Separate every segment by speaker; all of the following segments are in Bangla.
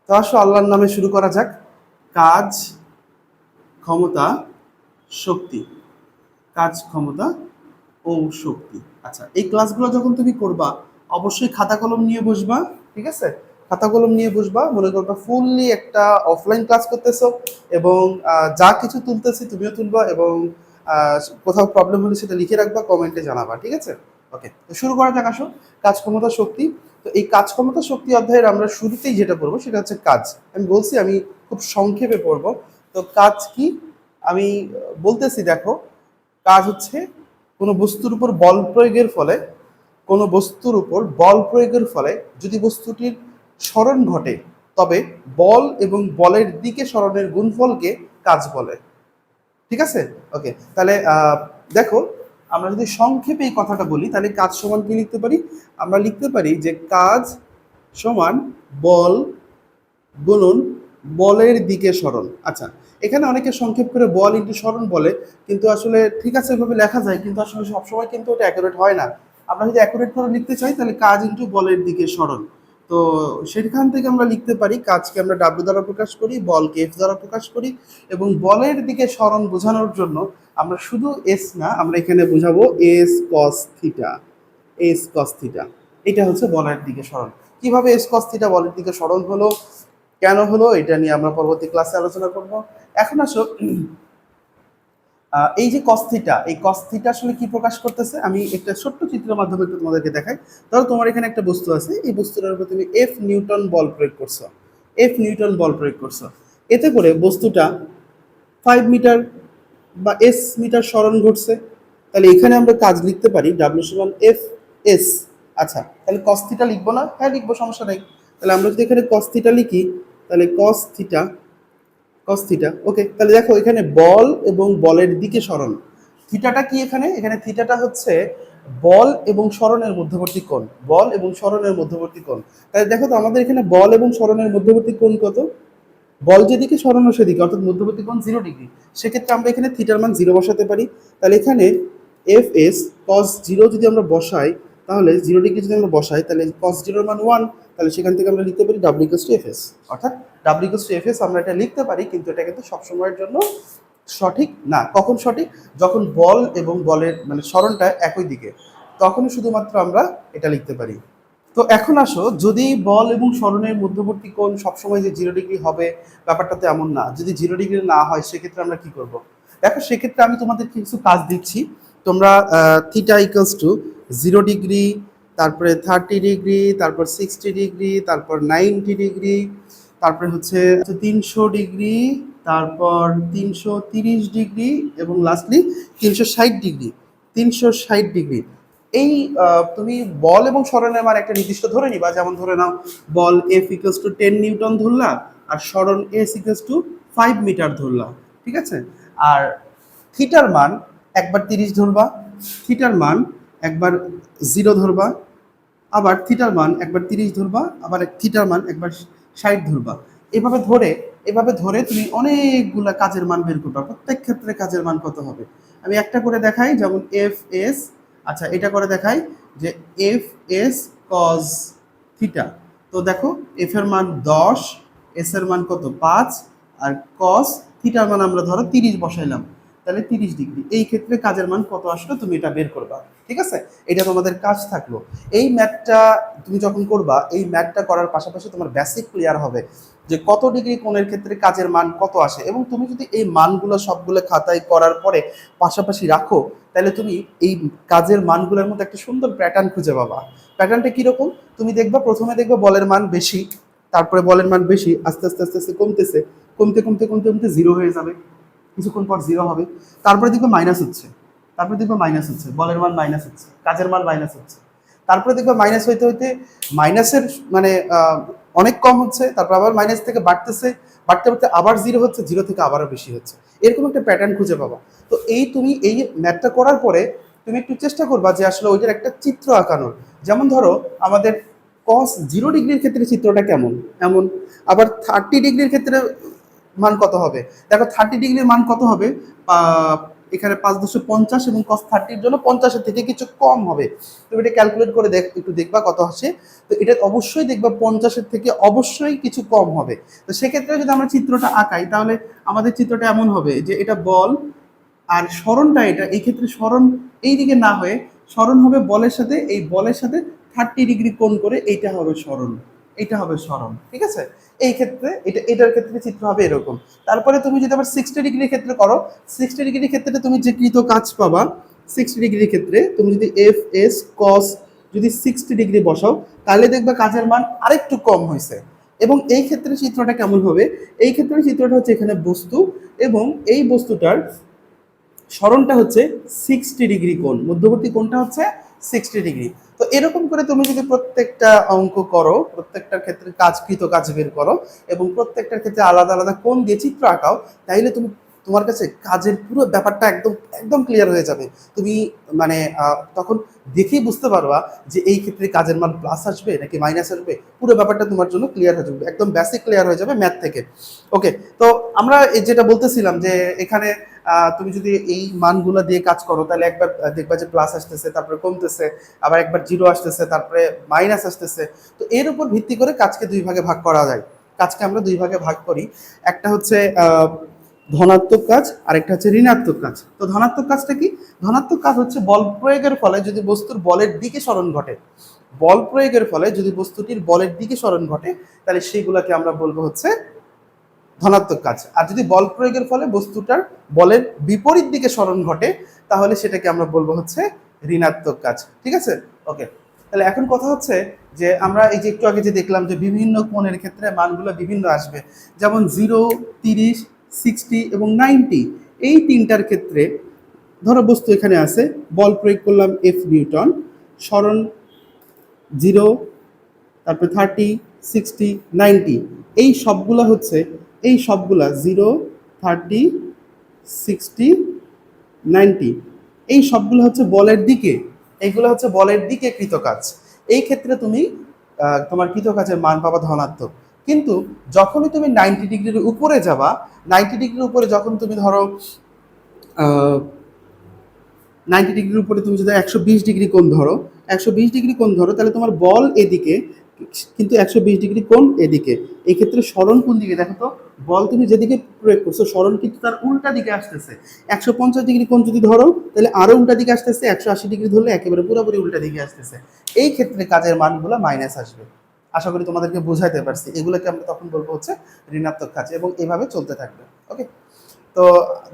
Speaker 1: তো আসো আল্লাহর নামে শুরু করা যাক। কাজ, ক্ষমতা, শক্তি। কাজ, ক্ষমতা ও শক্তি। আচ্ছা, এই ক্লাসগুলো যখন তুমি করবা অবশ্যই খাতা কলম নিয়ে বসবা। ঠিক আছে, খাতা কলম নিয়ে বসবা। মনে করবা ফুললি একটা অফলাইন ক্লাস করতেছো এবং যা কিছু তুলতেছি তুমিও তুলবা এবং কোথাও প্রবলেম হলে সেটা লিখে রাখবা, কমেন্টে জানাবা। ঠিক আছে, ওকে। তো শুরু করা যাক। আসো, কাজ, ক্ষমতা, শক্তি। তো এই কাজ, ক্ষমতা, শক্তি অধ্যায়ের আমরা শুরুতেই যেটা পড়বো সেটা হচ্ছে কাজ। আমি বলছি আমি খুব সংক্ষেপে পড়বো। তো কাজ কি আমি বলতেছি, দেখো। কাজ হচ্ছে কোনো বস্তুর উপর বল প্রয়োগের ফলে, কোনো বস্তুর উপর বল প্রয়োগের ফলে যদি বস্তুটির সরণ ঘটে, তবে বল এবং বলের দিকে সরণের গুণফলকে কাজ বলে। ঠিক আছে, ওকে। তাহলে দেখো, আমরা যদি সংক্ষেপে এই কথাটা বলি তাহলে কাজ সমান কি লিখতে পারি? আমরা লিখতে পারি যে কাজ সমান বল গুণন বলের দিকে সরণ। আচ্ছা, এখানে অনেকে সংক্ষেপ করে বল ইন্টু সরণ বলে, কিন্তু আসলে ঠিক আছে এভাবে লেখা যায়, কিন্তু আসলে সবসময় কিন্তু ওটা অ্যাকুরেট হয় না। আমরা যদি অ্যাকুরেট করে লিখতে চাই তাহলে কাজ ইন্টু বলের দিকে সরণ। তো সেখান থেকে আমরা লিখতে পারি কাজকে আমরা ডাব্লিউ দ্বারা প্রকাশ করি, বলকে এফ দ্বারা প্রকাশ করি, এবং বলের দিকে সরণ বোঝানোর জন্য আমরা শুধু এস না, আমরা এখানে বোঝাবো S cos theta. S cos theta, এটা হচ্ছে বলের দিকে সরণ। কিভাবে এস কস থিটা বলের দিকে সরণ হলো, কেন হলো, এটা নিয়ে আমরা পরবর্তী ক্লাসে আলোচনা করব। এখন আসো, এই যে কস থিটা, এই কস থিটা আসলে কি প্রকাশ করতেছে আমি একটা ছোট্ট চিত্রের মাধ্যমে একটু তোমাদেরকে দেখাই। ধরো তোমার এখানে একটা বস্তু আছে, এই বস্তুটার উপর তুমি এফ নিউটন বল প্রয়োগ করছো। এফ নিউটন বল প্রয়োগ করছো, এতে করে বস্তুটা 5 মিটার বা এস মিটার সরণ ঘটছে। তাহলে এখানে আমরা কাজ লিখতে পারি ডাব্লিউ সমান এফ এস। আচ্ছা, তাহলে কস থিটা লিখবো না? হ্যাঁ লিখবো, সমস্যা নেই। তাহলে আমরা যদি এখানে কস থিটা লিখি, তাহলে কস থিটা, কস থিটা, ওকে। তাহলে দেখো এখানে বল এবং বলের দিকে সরণ। থিটাটা কি এখানে? এখানে থিটাটা হচ্ছে বল এবং সরণের মধ্যবর্তী কোণ। বল এবং সরণের মধ্যবর্তী কোণ। তাহলে দেখো তো আমাদের এখানে বল এবং সরণের মধ্যবর্তী কোণ কত? বল যেদিকে সরানো সেদিকে, অর্থাৎ মধ্যবর্তী কোণ 0 ডিগ্রি। সেক্ষেত্রে আমরা এখানে থিটার মান 0 বসাতে পারি। তাহলে এখানে এফ এস কস 0 যদি আমরা বসাই, তাহলে 0 ডিগ্রি যদি আমরা বসাই তাহলে কস 0 মান 1। তাহলে সেখান থেকে আমরা লিখতে পারি W equals to F S. অর্থাৎ W equals to F S আমরা এটা লিখতে পারি, কিন্তু এটা কিন্তু সবসময়ের জন্য সঠিক না। কখন সঠিক? যখন বল এবং বলের মানে সরণটা একই দিকে, তখনই শুধুমাত্র আমরা এটা লিখতে পারি। তো এখন আসো, যদি বল এবং সরণের মধ্যবর্তী কোণ সবসময় যে 0 ডিগ্রি হবে, ব্যাপারটা তো এমন না। যদি 0 ডিগ্রি না হয় সেক্ষেত্রে আমরা কি করব? দেখো, সেক্ষেত্রে আমি তোমাদের কিছু কাজ দিচ্ছি। তোমরা থিটা ইকুয়ালস টু 0 ডিগ্রি, তারপরে 30 ডিগ্রি, তারপর 60 ডিগ্রি, তারপর 90 ডিগ্রি, তারপরে হচ্ছে 300 ডিগ্রি, তারপর 330 ডিগ্রি, এবং লাস্টলি 360 ডিগ্রি। 360 ডিগ্রি, এই তুমি বল এবং সরণের মান একটা নির্দিষ্ট ধরে নিবা। যেমন ধরে নাও বল এফ ইকুয়ালস টু 10 নিউটন ধরলা, আর সরণ এস ইকুয়ালস টু 5 মিটার ধরলা। ঠিক আছে, আর থিটার মান একবার 30 ধরবা, থিটার মান একবার 0 ধরবা, আবার থিটার মান একবার 30 ধরবা, আবার থিটার মান একবার 60 ধরবা। এভাবে ধরে, এভাবে ধরে তুমি অনেকগুলা কাজের মান বের করবা। প্রত্যেক ক্ষেত্রে কাজের মান কত হবে আমি একটা করে দেখাই। যেমন এফ এস, আচ্ছা এটা করে দেখাই যে এফ এস কজ থিটা। তো দেখো, এফ এর মান 10, এস এর মান কত 5, আর কস থিটার মান আমরা ধরো 30 বসাইলাম, তাহলে 30 ডিগ্রি। এই ক্ষেত্রে কাজের মান কত আসলো তুমি এটা বের করবা। ঠিক আছে, এটা তোমাদের কাজ থাকলো। এই ম্যাথটা তুমি যখন করবা, এই ম্যাথটা করার পাশাপাশি তোমার বেসিক ক্লিয়ার হবে যে কত ডিগ্রি কোণের ক্ষেত্রে কাজের মান কত আসে। এবং তুমি যদি এই মানগুলো সবগুলো খাতায় করার পরে পাশাপাশি রাখো, তাহলে তুমি এই কাজের মানগুলোর মধ্যে একটা সুন্দর প্যাটার্ন খুঁজে পাবা। প্যাটার্নটা কীরকম? তুমি দেখবা প্রথমে দেখবা বলের মান বেশি, তারপরে বলের মান বেশি আস্তে আস্তে আস্তে আস্তে কমতেছে, কমতে কমতে কমতে কমতে 0 হয়ে যাবে, কিছুক্ষণ পর 0 হবে, তারপরে দেখবে মাইনাস হচ্ছে, তারপরে দেখবে মাইনাস হচ্ছে, বলের মান মাইনাস হচ্ছে, কাজের মান মাইনাস হচ্ছে, তারপরে দেখবে মাইনাস হইতে হইতে মাইনাসের মানে অনেক কম হচ্ছে, তারপর আবার মাইনাস থেকে বাড়তেছে, বাড়তে বাড়তে আবার 0 হচ্ছে, 0 থেকে আবারও বেশি হচ্ছে। এরকম একটা প্যাটার্ন খুঁজে পাবা। তো তুমি এই ম্যাথটা করার পরে তুমি একটু চেষ্টা করবা যে আসলে ওইটার একটা চিত্র আঁকানোর। যেমন ধরো আমাদের কস 0 ডিগ্রির ক্ষেত্রে চিত্রটা কেমন, এমন। আবার 30 ডিগ্রির ক্ষেত্রে মান কত হবে? দেখো 30 ডিগ্রির মান কত হবে, এখানে 5.50 এবং cos 30 জন্য 50-এর থেকে কিছু কম হবে। তুমি এটা ক্যালকুলেট করে একটু দেখবা কত আসে। তো এটা অবশ্যই দেখবা 50-এর থেকে অবশ্যই কিছু কম হবে। তো সেক্ষেত্রে যদি আমরা চিত্রটা আঁকাই তাহলে আমাদের চিত্রটা এমন হবে যে এটা বল আর সরণটা এটা, এই ক্ষেত্রে সরণ এই দিকে না হয়ে সরণ হবে বলের সাথে, এই বলের সাথে 30 ডিগ্রি কোণ করে এইটা হবে সরণ, এইটা হবে সরণ, ঠিক আছে। এই ক্ষেত্রে এটার ক্ষেত্রে চিত্র হবে এরকম। তারপরে তুমি যদি আবার 60 ডিগ্রির ক্ষেত্রে করো, 60 ডিগ্রির ক্ষেত্রে তুমি যে কৃত কাজ পাবা, 60 ডিগ্রির ক্ষেত্রে তুমি যদি এফ এস কস যদি 60 ডিগ্রি বসাও তাহলে দেখবা কাজের মান আরেকটু কম হয়েছে। এবং এই ক্ষেত্রে চিত্রটা কেমন হবে, এই ক্ষেত্রে চিত্রটা হচ্ছে এখানে বস্তু এবং এই বস্তুটার সরণটা হচ্ছে 60 ডিগ্রি কোণ, মধ্যবর্তী কোণটা হচ্ছে 60 ডিগ্রি। তো এরকম করে তুমি যদি প্রত্যেকটা অঙ্ক করো, প্রত্যেকটার ক্ষেত্রে কাজকৃত কাজ বের করো এবং প্রত্যেকটার ক্ষেত্রে আলাদা আলাদা কোণ দিয়ে চিত্র আঁকাও, তাইলে তুমি তোমার কাছে কাজের পুরো ব্যাপারটা একদম একদম ক্লিয়ার হয়ে যাবে। তুমি মানে তখন দেখেই বুঝতে পারবা যে এই ক্ষেত্রে কাজের মান প্লাস আসবে নাকি মাইনাস আসবে, পুরো ব্যাপারটা তোমার জন্য ক্লিয়ার হয়ে যাবে, একদম বেসিক ক্লিয়ার হয়ে যাবে ম্যাথ থেকে। ওকে, তো আমরা যেটা বলতেছিলাম যে এখানে তুমি যদি এই মানগুলো দিয়ে কাজ করো তাহলে একবার দেখবা যে প্লাস আসতেছে, তারপরে কমতেছে, আবার একবার জিরো আসতেছে, তারপরে মাইনাস আসতেছে। তো এর উপর ভিত্তি করে কাজকে দুই ভাগে ভাগ করা যায়। কাজকে আমরা দুই ভাগে ভাগ করি, একটা হচ্ছে ধনাত্মক কাজ আর একটা হচ্ছে ঋণাত্মক কাজ। তো ধনাত্মক কাজটা কি? ধনাত্মক কাজ হচ্ছে বল প্রয়োগের ফলে যদি বস্তুর বলের দিকে সরণ ঘটে, বল প্রয়োগের ফলে যদি বস্তুটির বলের দিকে সরণ ঘটে তাহলে সেইগুলোকে আমরা বলবো হচ্ছে ধনাত্মক কাজ। আর যদি বল প্রয়োগের ফলে বস্তুটার বলের বিপরীত দিকে সরণ ঘটে তাহলে সেটাকে আমরা বলবো হচ্ছে ঋণাত্মক কাজ, ঠিক আছে। ওকে, তাহলে এখন কথা হচ্ছে যে আমরা এই যে একটু আগে যে দেখলাম যে বিভিন্ন কোণের ক্ষেত্রে মানগুলো বিভিন্ন আসবে, যেমন 0, 30, 60 এবং 90। এই তিনটার ক্ষেত্রে ধরো বস্তু এখানে আছে, বল প্রয়োগ করলাম এফ নিউটন, সরণ 0, তারপরে 30, 60, 90। এই সবগুলা হচ্ছে, এই সবগুলা 0, 30, 60, 90 এই সবগুলো হচ্ছে বলের দিকে, এইগুলো হচ্ছে বলের দিকে কৃত কাজ। এই ক্ষেত্রে তুমি তোমার কৃত কাজের মান পাবা ধনাত্মক। কিন্তু যখনই তুমি 90 ডিগ্রির উপরে যাবা, 90 ডিগ্রির উপরে যখন তুমি ধরো 90 ডিগ্রির উপরে তুমি যদি 120 ডিগ্রি কোণ ধরো, 120 ডিগ্রি কোণ ধরো তাহলে তোমার বল এদিকে কিন্তু 120 ডিগ্রি কোণ এদিকে। এই ক্ষেত্রে সরণ কোন দিকে দেখো তো, বল তুমি যেদিকে প্রয়োগ করছো সরণ কিন্তু তার উল্টা দিকে আসতেছে। 150 ডিগ্রি কোণ যদি ধরো তাহলে আরো উল্টা দিকে আসতেছে, 180 ডিগ্রি ধরলে একেবারে পুরোপুরি উল্টা দিকে আসতেছে। এই ক্ষেত্রে কাজের মানগুলো মাইনাস আসবে। আশা করি তোমাদেরকে বোঝাতে পারছি। এগুলোকে আমরা তখন বলবো হচ্ছে ঋণাত্মক কাজ এবং এভাবে চলতে থাকবে। ওকে, তো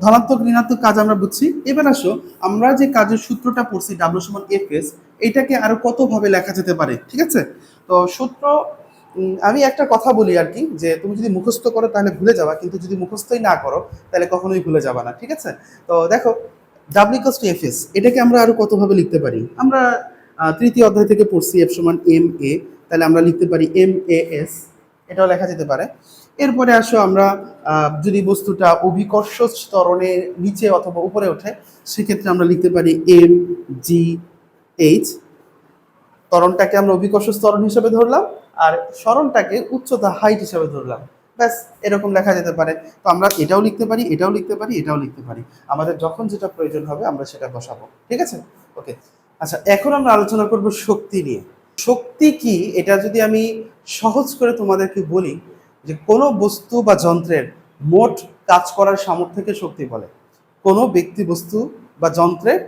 Speaker 1: ধনাত্মক ঋণাত্মক কাজ আমরা বুঝছি। এবার আসো আমরা যে কাজের সূত্রটা পড়ছি ডাব্লিউ সমান এফ এস, এটাকে আরো কতভাবে লেখা যেতে পারে, ঠিক আছে। তো সূত্র আমি একটা কথা বলি আর কি, যে তুমি যদি মুখস্থ করো তাহলে ভুলে যাবা, কিন্তু যদি মুখস্থই না করো তাহলে কখনোই ভুলে যাবা না, ঠিক আছে। তো দেখো W equals to F S, এটাকে আমরা আরো কতভাবে লিখতে পারি। আমরা তৃতীয় অধ্যায় থেকে পড়ছি এফ সমান এম এ, তাহলে আমরা লিখতে পারি এম এ এস, এটাও লেখা যেতে পারে। এরপরে আসো আমরা যদি বস্তুটা অভিকর্ষ ত্বরণের নিচে অথবা উপরে ওঠে সেক্ষেত্রে আমরা লিখতে পারি এম জি এইচ। ত্বরণটাকে আমরা অভিকর্ষ ত্বরণ হিসেবে ধরলাম আর সরণটাকে উচ্চতা হাইট হিসেবে ধরলাম, ব্যাস এরকম লেখা যেতে পারে। তো আমরা এটাও লিখতে পারি, এটাও লিখতে পারি, এটাও লিখতে পারি, আমাদের যখন যেটা প্রয়োজন হবে আমরা সেটা বসাবো, ঠিক আছে। ওকে, আচ্ছা এখন আমরা আলোচনা করব শক্তি নিয়ে। শক্তি কি এটা যদি আমি সহজ করে তোমাদেরকে বলি, যে কোনো বস্তু বা যন্ত্রের মোট কাজ করার সামর্থ্যকে শক্তি বলে। কোনো ব্যক্তি বস্তু বা যন্ত্রের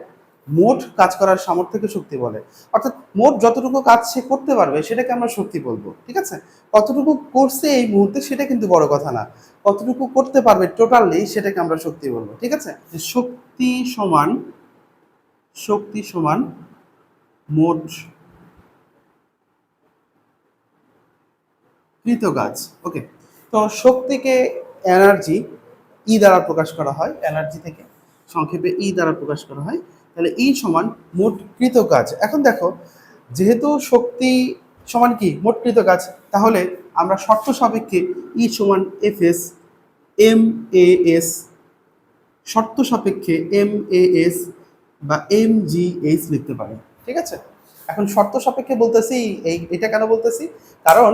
Speaker 1: মোট কাজ করার সামর্থ্যকে শক্তি বলে। অর্থাৎ মোট যতটুকু কাজ সে করতে পারবে সেটাকে আমরা শক্তি বলবো, ঠিক আছে। কতটুকু করছে এই মুহূর্তে সেটা কিন্তু বড় কথা না, কতটুকু করতে পারবে টোটালি সেটাকে আমরা শক্তি বলবো, ঠিক আছে। যে শক্তি সমান মোট কৃত কাজ। ওকে, তো শক্তিকে এনার্জি ই দ্বারা প্রকাশ করা হয়, এনার্জি থেকে সংক্ষেপে ই দ্বারা প্রকাশ করা হয়। তাহলে ই সমান মোট কৃত কাজ। এখন দেখো যেহেতু শক্তি সমান কি মোট কৃত কাজ, তাহলে আমরা শর্ত সাপেক্ষে ই সমান F S M A S, শর্ত সাপেক্ষে এম এ এস বা এম জি এইচ লিখতে পারি, ঠিক আছে। এখন শর্ত সাপেক্ষে বলতেছি, এটা কেন বলতেছি, কারণ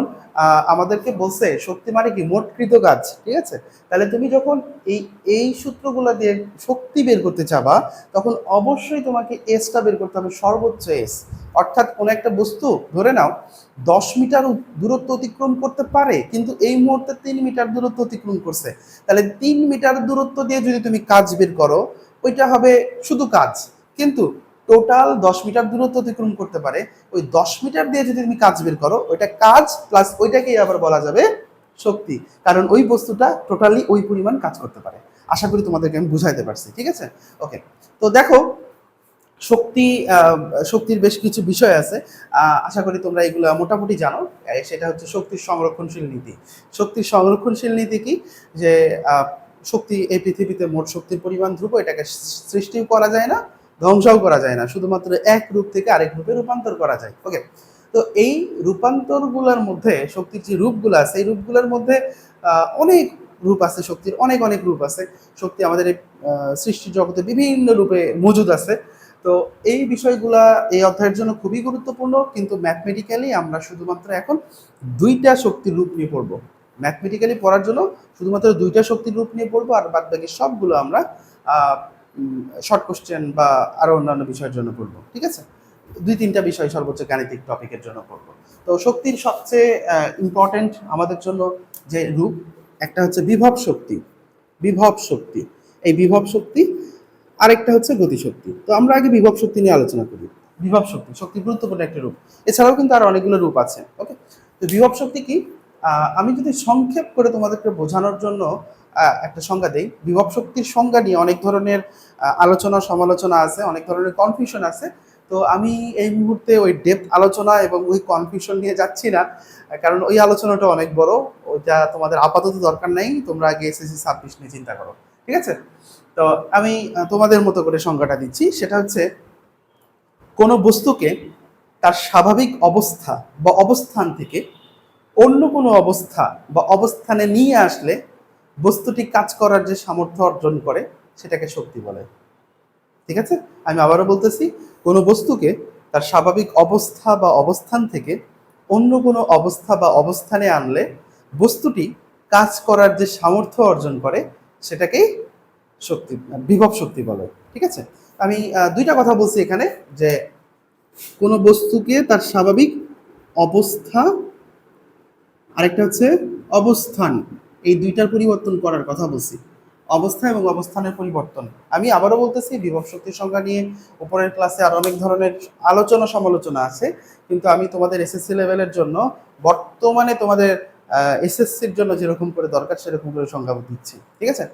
Speaker 1: আমাদেরকে বলছে শক্তি মানে কি মোটকৃত কাজ, ঠিক আছে। তাহলে তুমি যখন এই এই সূত্রগুলো দিয়ে শক্তি বের করতে চাবা, তখন অবশ্যই তোমাকে এসটা বের করতে হবে, সর্বোচ্চ এস। অর্থাৎ কোনো একটা বস্তু ধরে নাও 10 মিটার দূরত্ব অতিক্রম করতে পারে, কিন্তু এই মুহূর্তে 3 মিটার দূরত্ব অতিক্রম করছে। তাহলে 3 মিটার দূরত্ব দিয়ে যদি তুমি কাজ বের করো, ওইটা হবে শুধু কাজ। কিন্তু টোটাল 10 মিটার দূরত্ব অতিক্রম করতে পারে, ওই 10 মিটার দিয়ে যদি তুমি কাজ বের করো, ওইটা কাজ প্লাস ওইটাকেই আবার বলা যাবে শক্তি, কারণ ওই বস্তুটা টোটালি ওই পরিমাণ কাজ করতে পারে। আশা করি তোমাদেরকে আমি বুঝাইতে পারছি, ঠিক আছে। ওকে, তো দেখো শক্তি, শক্তির বেশ কিছু বিষয় আছে, আশা করি তোমরা এগুলো মোটামুটি জানো। সেটা হচ্ছে শক্তির সংরক্ষণশীল নীতি। শক্তির সংরক্ষণশীল নীতি কি, যে শক্তি এই পৃথিবীতে মোট শক্তির পরিমাণ ধ্রুব, এটাকে সৃষ্টিও করা যায় না, ধ্বংসও করা যায় না, শুধুমাত্র এক রূপ থেকে আরেক রূপে রূপান্তর করা যায়। ওকে, তো এই রূপান্তরগুলোর মধ্যে শক্তির যে রূপগুলো আছে, এই রূপগুলোর মধ্যে অনেক রূপ আছে, শক্তির অনেক অনেক রূপ আছে। শক্তি আমাদের এই সৃষ্টি জগতে বিভিন্ন রূপে মজুদ আছে। তো এই বিষয়গুলা এই অধ্যায়ের জন্য খুবই গুরুত্বপূর্ণ, কিন্তু ম্যাথমেটিক্যালি আমরা শুধুমাত্র এখন 2টা শক্তির রূপ নিয়ে পড়বো। ম্যাথমেটিক্যালি পড়ার জন্য শুধুমাত্র 2টা শক্তির রূপ নিয়ে পড়বো, আর বাদ বাকি সবগুলো আমরা শর্ট কোশ্চেন বা আরো অন্যান্য বিষয়ের জন্য পড়বো, ঠিক আছে। 2-3টা বিষয় সর্বোচ্চ গাণিতিক টপিকের জন্য পড়বো। তো শক্তির সবচেয়ে ইম্পর্টেন্ট আমাদের জন্য যে রূপ, একটা হচ্ছে বিভব শক্তি। বিভব শক্তি, এই বিভব শক্তি, আরেকটা হচ্ছে গতিশক্তি। তো আমরা আগে বিভব শক্তি নিয়ে আলোচনা করি। বিভব শক্তি, শক্তি গুরুত্বপূর্ণ একটা রূপ, এছাড়াও কিন্তু আরো অনেকগুলো রূপ আছে। ওকে, তো বিভব শক্তি কি, আমি যদি সংক্ষেপ করে তোমাদেরকে বোঝানোর জন্য একটা সংজ্ঞা দেই। বিভব শক্তির সংজ্ঞা নিয়ে অনেক ধরনের আলোচনা সমালোচনা আছে, অনেক ধরনের কনফিউশন আছে। তো আমি এই মুহূর্তে ওই ডেপথ আলোচনা এবং ওই কনফিউশন নিয়ে যাচ্ছি না, কারণ ওই আলোচনাটা অনেক বড়, ওইটা তোমাদের আপাতত দরকার নেই। তোমরা আগে এসএসসি 26 নিয়ে চিন্তা করো, ঠিক আছে। তো আমি তোমাদের মতো করে সংজ্ঞাটা দিচ্ছি, সেটা হচ্ছে কোনো বস্তুকে তার স্বাভাবিক অবস্থা বা অবস্থান থেকে অন্য কোনো অবস্থা বা অবস্থানে নিয়ে আসলে বস্তুটি কাজ করার যে সামর্থ্য অর্জন করে, সেটাকে শক্তি বলে, ঠিক আছে। আমি আবারও বলতেছি, কোনো বস্তুকে তার স্বাভাবিক অবস্থা বা অবস্থান থেকে অন্য কোনো অবস্থা বা অবস্থানে আনলে বস্তুটি কাজ করার যে সামর্থ্য অর্জন করে, সেটাকেই শক্তি, বিভব শক্তি বলে, ঠিক আছে। আমি 2টা কথা বলছি এখানে, যে কোনো বস্তুকে তার স্বাভাবিক অবস্থা, আরেকটা হচ্ছে অবস্থান, এই 2টার পরিবর্তন করার কথা বলছি। অবস্থা এবং অবস্থানের পরিবর্তন। আমি আবারও বলতেছি, বিভব শক্তির সংজ্ঞা নিয়ে উপরের ক্লাসে আর অনেক ধরনের আলোচনা সমালোচনা আছে, কিন্তু আমি তোমাদের এসএসসি লেভেলের জন্য বর্তমানে তোমাদের এসএসসির জন্য যেরকম করে দরকার সেরকম করে সংজ্ঞা দিচ্ছি, ঠিক আছে।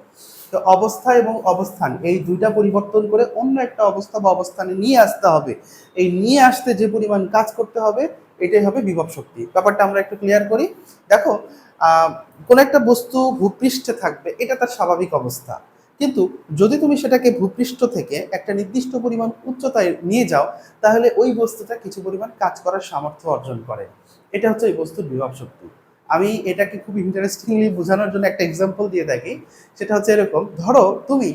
Speaker 1: তো অবস্থা এবং অবস্থান, এই 2টা পরিবর্তন করে অন্য একটা অবস্থা বা অবস্থানে নিয়ে আসতে হবে। এই নিয়ে আসতে যে পরিমাণ কাজ করতে হবে, এটাই হবে বিভব শক্তি। ব্যাপারটা আমরা একটু ক্লিয়ার করি। দেখো, কোনো একটা বস্তু ভূপৃষ্ঠে থাকবে, এটা তার স্বাভাবিক অবস্থা, কিন্তু যদি তুমি সেটাকে ভূপৃষ্ঠ থেকে একটা নির্দিষ্ট পরিমাণ উচ্চতায় নিয়ে যাও, তাহলে ওই বস্তুটা কিছু পরিমাণ কাজ করার সামর্থ্য অর্জন করে। এটা হচ্ছে এই বস্তুর বিভব শক্তি। আমি এটাকে খুব ইন্টারেস্টিংলি বোঝানোর জন্য একটা এক্সাম্পল দিয়ে থাকি। সেটা হচ্ছে এরকম, ধরো তুমি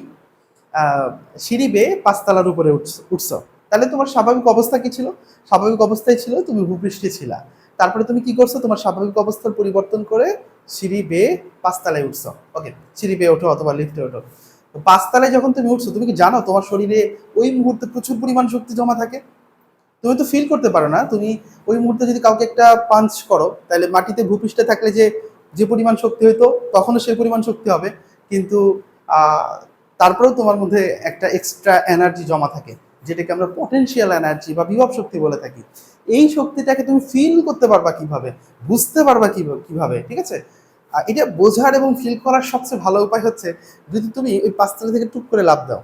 Speaker 1: সিঁড়ি বেয়ে 5তলার উপরে উঠছো, তাহলে তোমার স্বাভাবিক অবস্থা কি ছিল? স্বাভাবিক অবস্থায় ছিল তুমি ভূপৃষ্ঠে ছিলা। তারপরে তুমি কি করছো, তোমার স্বাভাবিক অবস্থার পরিবর্তন করে সিঁড়ি বেয়ে 5তলায় উঠছো। ওকে, সিঁড়ি বেয়ে ওঠো অথবা লিফটে ওঠো। তো 5তলায় যখন তুমি উঠছো, তুমি কি জানো তোমার শরীরে ওই মুহূর্তে প্রচুর পরিমাণ শক্তি জমা থাকে? তুমি তো ফিল করতে পারো না। তুমি ওই মুহূর্তে যদি কাউকে একটা পাঞ্চ করো, তাহলে মাটিতে ভূপৃষ্ঠে থাকলে যে যে পরিমাণ শক্তি হইতো, তখনও সেই পরিমাণ শক্তি হবে, কিন্তু তারপরেও তোমার মধ্যে একটা এক্সট্রা এনার্জি জমা থাকে, যেটাকে আমরা পটেনশিয়াল এনার্জি বা বিভব শক্তি বলে থাকি। এই শক্তিটাকে তুমি ফিল করতে পারবা কিভাবে, বুঝতে পারবা কিভাবে, ঠিক আছে। এটা বোঝার এবং ফিল করার সবচেয়ে ভালো উপায় হচ্ছে, যদি তুমি ওই 5তলা থেকে টুক করে লাফ দাও।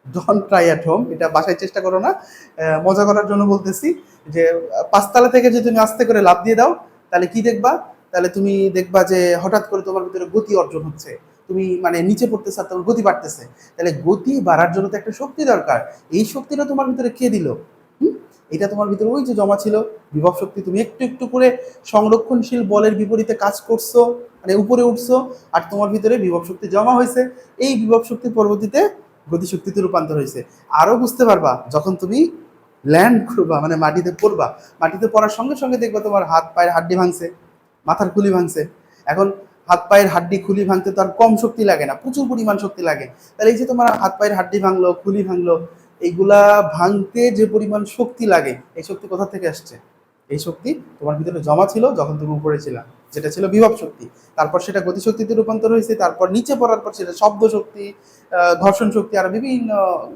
Speaker 1: ডোন্ট ট্রাই অ্যাট হোম, এটা বাসায় চেষ্টা করো না, মজা করার জন্য বলতেছি। যে 5তলা থেকে যদি তুমি আস্তে করে লাফ দিয়ে দাও, তাহলে কি দেখবা? তাহলে তুমি দেখবা যে হঠাৎ করে তোমার ভিতরে গতি অর্জন হচ্ছে, তুমি মানে নিচে পড়তেছে আর তোমার গতি বাড়তেছে। তাহলে গতি বাড়ার জন্য তো একটা শক্তি দরকার। এই শক্তিটা তোমার ভিতরে কে দিল? এটা তোমার ভিতরে ওই যে জমা ছিল বিভব শক্তি। তুমি একটু একটু করে সংরক্ষণশীল বলের বিপরীতে কাজ করছো, মানে উপরে উঠছো, আর তোমার ভিতরে বিভব শক্তি জমা হয়েছে। এই বিভব শক্তি পরবর্তীতে গতিশক্তিতে রূপান্তর হয়েছে। আরো বুঝতে পারবা যখন তুমি ল্যান্ড করবা মানে মাটিতে পড়বা, মাটিতে পড়ার সঙ্গে সঙ্গে দেখবা তোমার হাত পায়ের হাড্ডি ভাঙছে, মাথার খুলি ভাঙছে। এখন হাত পায়ের হাড্ডি খুলি ভাঙতে তো আর কম শক্তি লাগে না, প্রচুর পরিমাণ শক্তি লাগে। তাহলে এই যে তোমার হাত পায়ের হাড্ডি ভাঙলো, খুলি ভাঙলো, এইগুলা ভাঙতে যে পরিমাণ শক্তি লাগে, এই শক্তি কোথা থেকে আসছে? এই শক্তি তোমার ভিতরে জমা ছিল যখন তুমি উপরে ছিলা, যেটা ছিল বিভব শক্তি। তারপর সেটা গতিশক্তিতে রূপান্তর হয়েছে, তারপর নিচে পড়ার পর সেটা শব্দ শক্তি, ঘর্ষণ শক্তি, আর বিভিন্ন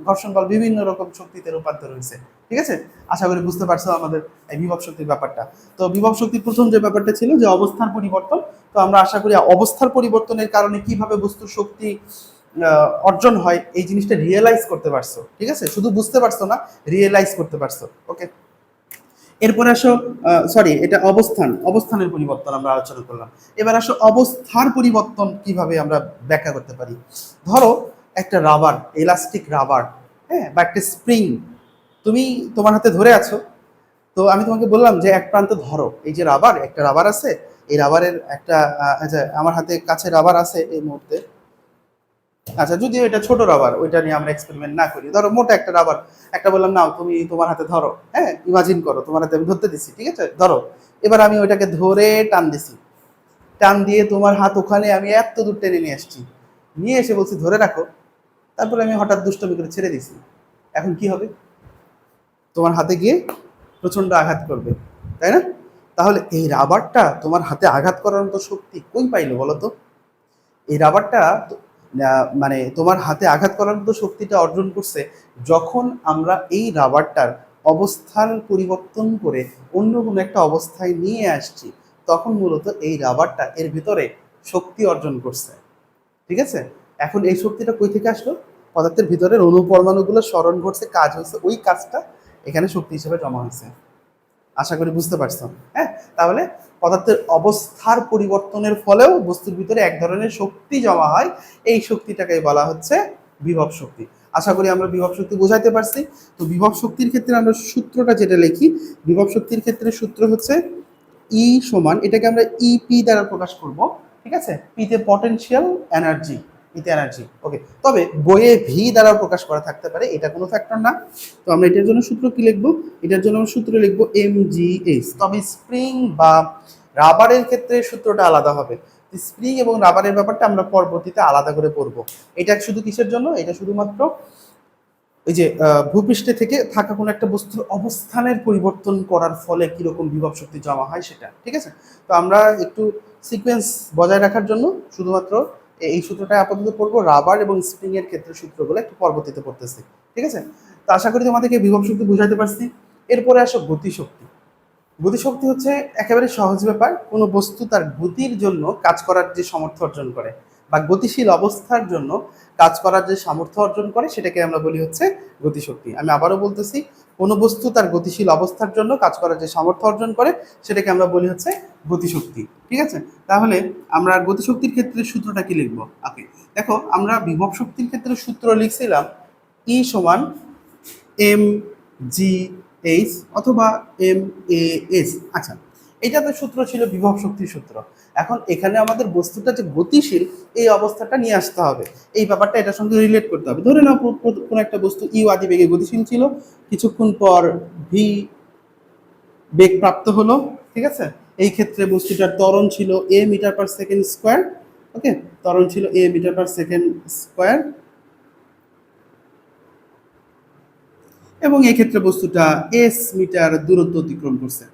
Speaker 1: ঘর্ষণ বল, বিভিন্ন রকম শক্তিতে রূপান্তর হয়েছে। ঠিক আছে, আশা করি বুঝতে পারছো আমাদের এই বিভব শক্তির ব্যাপারটা। তো বিভব শক্তির প্রথম যে ব্যাপারটা ছিল যে অবস্থার পরিবর্তন, তো আমরা আশা করি অবস্থার পরিবর্তনের কারণে কিভাবে বস্তুর শক্তি অর্জন হয় এই জিনিসটা রিয়েলাইজ করতে পারছো। ঠিক আছে, শুধু বুঝতে পারছো না, রিয়েলাইজ করতে পারছো। ওকে, এরপরে আসো, সরি, এটা অবস্থানের পরিবর্তন আমরা আলোচনা করলাম। এবার আসো অবস্থার পরিবর্তন কিভাবে আমরা ব্যাখ্যা করতে পারি। ধরো একটা রাবার, এলাস্টিক রাবার, হ্যাঁ, বা একটা স্প্রিং তুমি তোমার হাতে ধরে আছো। তো আমি তোমাকে বললাম যে এক প্রান্ত ধরো, এই যে রাবার, একটা রাবার আছে, এই রাবারের একটা আচ্ছা আমার হাতে কাছে রাবার আছে এই মুহূর্তে। আচ্ছা, যদিও এটা ছোট রাবার, ওইটা নিয়ে আমরা এক্সপেরিমেন্ট না করি। ধরো মোটা একটা রাবার, একটা বললাম নাও তুমি তোমার হাতে ধরো, হ্যাঁ, ইমাজিন করো তোমার হাতে আমি ধরতে দিছি, ঠিক আছে, ধরো। এবার আমি ওইটাকে ধরে টান দিছি, টান দিয়ে তোমার হাত ওখানে আমি এত দূর টেনে নিয়ে আসছি, নিয়ে এসে বলছি ধরে রাখো। তারপরে আমি হঠাৎ দুষ্টমি করে ছেড়ে দিছি। এখন কি হবে? তোমার হাতে গিয়ে প্রচন্ড আঘাত করবে, তাই না? তাহলে এই রাবারটা তোমার হাতে আঘাত করার মতো শক্তি কই পাইলো বলো তো? এই রাবারটা মানে তোমার হাতে আঘাত করার মতো শক্তিটা অর্জন করছে যখন আমরা এই রাবারটার অবস্থান পরিবর্তন করে অন্য কোনো একটা অবস্থায় নিয়ে আসছি, তখন মূলত এই রাবারটা এর ভিতরে শক্তি অর্জন করছে। ঠিক আছে, এখন এই শক্তিটা কই থেকে আসলো? পদার্থের ভিতরের অণু পরমাণুগুলো স্মরণ ঘটছে, কাজ হয়েছে, ওই কাজটা এখানে শক্তি হিসেবে জমা হয়েছে। আশা করি বুঝতে পারছো। হ্যাঁ, তাহলে পদার্থের অবস্থার পরিবর্তনের ফলেও বস্তুর ভিতরে এক ধরনের শক্তি জমা হয়, এই শক্তিটাকে বলা হচ্ছে বিভব শক্তি। আশা করি আমরা বিভব শক্তি বোঝাইতে পারছি। তো বিভব শক্তির ক্ষেত্রে আমরা সূত্রটা যেটা লিখি, বিভব শক্তির ক্ষেত্রে সূত্র হচ্ছে ই সমান, এটাকে আমরা ইপি দ্বারা প্রকাশ করব। ঠিক আছে, পিতে পটেনশিয়াল এনার্জি, ইতে এনার্জি। ওকে, তবে বইয়ে ভি দ্বারা প্রকাশ করা থাকতে পারে, এটা কোনো ফ্যাক্টর না। তো আমরা এটার জন্য সূত্র কি লিখবো? এটার জন্য আমরা সূত্র লিখবো এমজিএইচ। তবে স্প্রিং বা রাবারের ক্ষেত্রে সূত্রটা আলাদা হবে। স্প্রিং এবং রাবারের ব্যাপারটা আমরা পরবর্তীতে আলাদা করে পড়বো। এটা শুধু কিসের জন্য? এটা শুধুমাত্র ওই যে ভূপৃষ্ঠে থেকে থাকা কোনো একটা বস্তুর অবস্থানের পরিবর্তন করার ফলে কিরকম বিভব শক্তি জমা হয় সেটা। ঠিক আছে, তো আমরা একটু সিকোয়েন্স বজায় রাখার জন্য শুধুমাত্র এই সূত্রটা আপাতত পড়বো, রাবার এবং স্প্রিং এর ক্ষেত্রে সূত্রগুলো একটু পরবর্তীতে পড়তেছি। ঠিক আছে, তো আশা করি তোমাদেরকে বিভব শক্তি বুঝাইতে পারছি। এরপরে আসো গতিশক্তি। গতিশক্তি হচ্ছে একেবারে সহজ ব্যাপার, কোনো বস্তু তার গতির জন্য কাজ করার যে সামর্থ্য অর্জন করে বা গতিশীল অবস্থার জন্য কাজ করার যে সামর্থ্য অর্জন করে সেটাকে আমরা বলি হচ্ছে গতিশক্তি। আমি আবারও বলতেছি, কোনো বস্তু তার গতিশীল অবস্থার জন্য কাজ করার যে সামর্থ্য অর্জন করে সেটাকে আমরা বলি হচ্ছে গতিশক্তি। ঠিক আছে, তাহলে আমরা গতিশক্তির ক্ষেত্রে সূত্রটা কি লিখবো? ওকে, দেখো আমরা বিভব শক্তির ক্ষেত্রে সূত্র লিখছিলাম ই সমান এম জি এইচ অথবা এম এ এস। আচ্ছা, এটা তো সূত্র ছিল বিভব শক্তির সূত্র। এখন এখানে আমাদের বস্তুটা যে গতিশীল এই অবস্থাটা নিয়ে আসতে হবে, এই ব্যাপারটা এটার সঙ্গে রিলেট করতে হবে। ধরে নাও কোনো একটা বস্তু ইউ আদি বেগে গতিশীল ছিল, কিছুক্ষণ পর ভি বেগ প্রাপ্ত হলো। ঠিক আছে, এই ক্ষেত্রে বস্তুটার ত্বরণ ছিল এ মিটার পার সেকেন্ড স্কোয়ার। ওকে, ত্বরণ ছিল এ মিটার পার সেকেন্ড স্কোয়ার, এবং এই ক্ষেত্রে বস্তুটা এস মিটার দূরত্ব অতিক্রম করছে।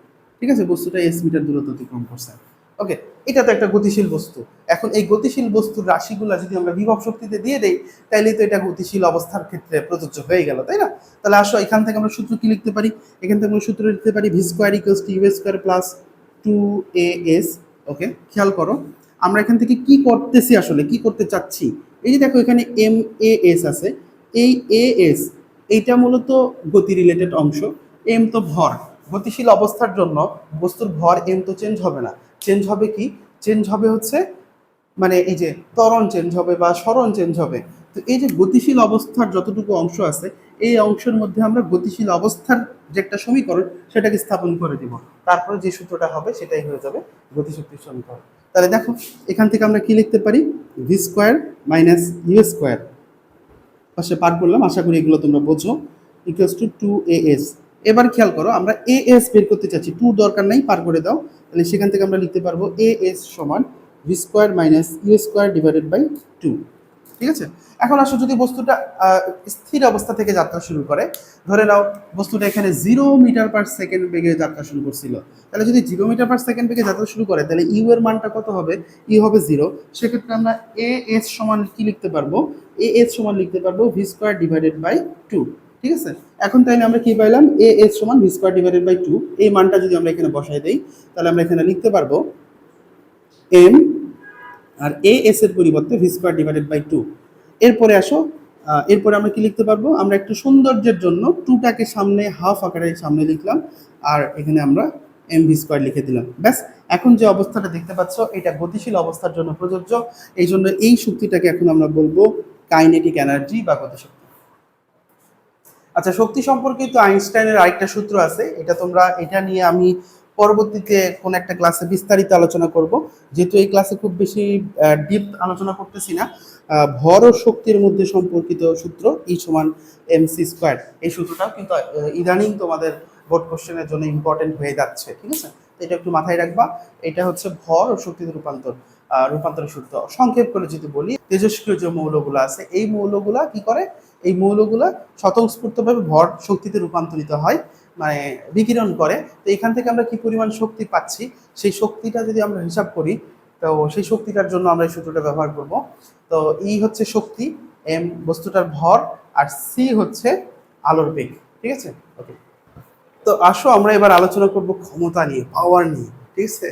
Speaker 1: ঠিক আছে, বস্তুটা এস মিটার দূরত্ব অতিক্রম করছে। ওকে, এটা তো একটা গতিশীল বস্তু। এখন এই গতিশীল বস্তুর রাশিগুলো যদি আমরা বিভব শক্তিতে দিয়ে দেই, তাইলে তো এটা গতিশীল অবস্থার ক্ষেত্রে প্রযোজ্য হয়ে গেল, তাই না? তাহলে আসো এখান থেকে আমরা সূত্র কি লিখতে পারি? এখান থেকে আমরা সূত্র লিখতে পারি V square equals to U square plus 2as। Okay, খেয়াল করো আমরা এখান থেকে কি করতেছি, আসলে কি করতে চাচ্ছি। এই যে দেখো এখানে এম এ এস আছে, এই এ এস এইটা মূলত গতি রিলেটেড অংশ। এম তো ভর, গতিশীল অবস্থার জন্য বস্তুর ভর এম তো চেঞ্জ হবে না। চেঞ্জ হবে কি? চেঞ্জ হবে হচ্ছে মানে এই যে ত্বরণ চেঞ্জ হবে বা সরণ চেঞ্জ হবে। তো এই যে গতিশীল অবস্থার যতটুকু অংশ আছে, এই অংশের মধ্যে আমরা গতিশীল অবস্থার যে একটা সমীকরণ সেটাকে স্থাপন করে দিব, তারপরে যে সূত্রটা হবে সেটাই হয়ে যাবে গতিশক্তির সমীকরণ। তাহলে দেখো এখান থেকে আমরা কি লিখতে পারি? V square minus U square পাশে পার করলাম, আশা করি এগুলো তোমরা বোঝো, ইকুয়ালস টু 2as। এবার খেয়াল করো, আমরা এ এস বের করতে চাচ্ছি, টু দরকার নাই, পার করে দাও। তাহলে সেখান থেকে আমরা লিখতে পারবো এ এস সমান V square minus U square divided by two. ঠিক আছে, এখন আসো যদি বস্তুটা স্থির অবস্থা থেকে যাত্রা শুরু করে, ধরে নাও বস্তুটা এখানে 0 মিটার/সেকেন্ড বেগে যাত্রা শুরু করছিল, তাহলে যদি 0 মিটার/সেকেন্ড বেগে যাত্রা শুরু করে তাহলে ইউ এর মানটা কত হবে? ইউ হবে 0। সেক্ষেত্রে আমরা এ এস সমান কি লিখতে পারবো? এ এস সমান লিখতে পারবো V square divided by two. ঠিক আছে, এখন তাইলে আমরা কি পাইলাম? এ এস সমান V square divided by two. এই মানটা যদি আমরা এখানে বসাই দেই তাহলে আমরা এখানে লিখতে পারবো এম, আর এ এস এর পরিবর্তে V square divided by two. এরপরে আসো, এরপরে আমরা কি লিখতে পারবো? আমরা একটু সৌন্দর্যের জন্য টুটাকে সামনে হাফ আকারে সামনে লিখলাম, আর এখানে আমরা এম ভি স্কোয়ার লিখে দিলাম। ব্যাস, এখন যে অবস্থাটা দেখতে পাচ্ছ এটা গতিশীল অবস্থার জন্য প্রযোজ্য, এই জন্য এই শক্তিটাকে এখন আমরা বলবো কাইনেটিক এনার্জি বা গতিশক্তি। আচ্ছা, শক্তি সম্পর্কিত আইনস্টাইনের আরেকটা সূত্র আছে, এটা নিয়ে আমি পরবর্তীতে কোন একটা ক্লাসে বিস্তারিত আলোচনা করব, যেহেতু এই ক্লাসে খুব বেশি ডিপ আলোচনা করতেছি না। ভর ও শক্তির মধ্যে সম্পর্কিত সূত্র ই সমান এম সি স্কোয়ার, এই সূত্রটাও কিন্তু ইদানিং তোমাদের বোর্ড কোশ্চেনের জন্য ইম্পর্টেন্ট হয়ে যাচ্ছে। ঠিক আছে, তো এটা একটু মাথায় রাখবা। এটা হচ্ছে ভর ও শক্তিতে রূপান্তরের সূত্র। সংক্ষেপ করে যদি বলি, তেজস্ক্রিয় যে মৌলগুলো আছে এই মৌলগুলা কি করে? এই মৌলগুলা স্বতঃস্ফূর্তভাবে ভর শক্তিতে রূপান্তরিত হয়, মানে বিকিরণ করে। তো এখান থেকে আমরা কি পরিমাণ শক্তি পাচ্ছি সেই শক্তিটা যদি আমরা হিসাব করি, তো সেই শক্তিটার জন্য আমরা এই সূত্রটা ব্যবহার করব। তো ই হচ্ছে শক্তি, এম বস্তুটার ভর, আর সি হচ্ছে আলোর বেগ। ঠিক আছে, ওকে। তো আসো আমরা এবার আলোচনা করব ক্ষমতা নিয়ে, পাওয়ার নিয়ে। ঠিক আছে,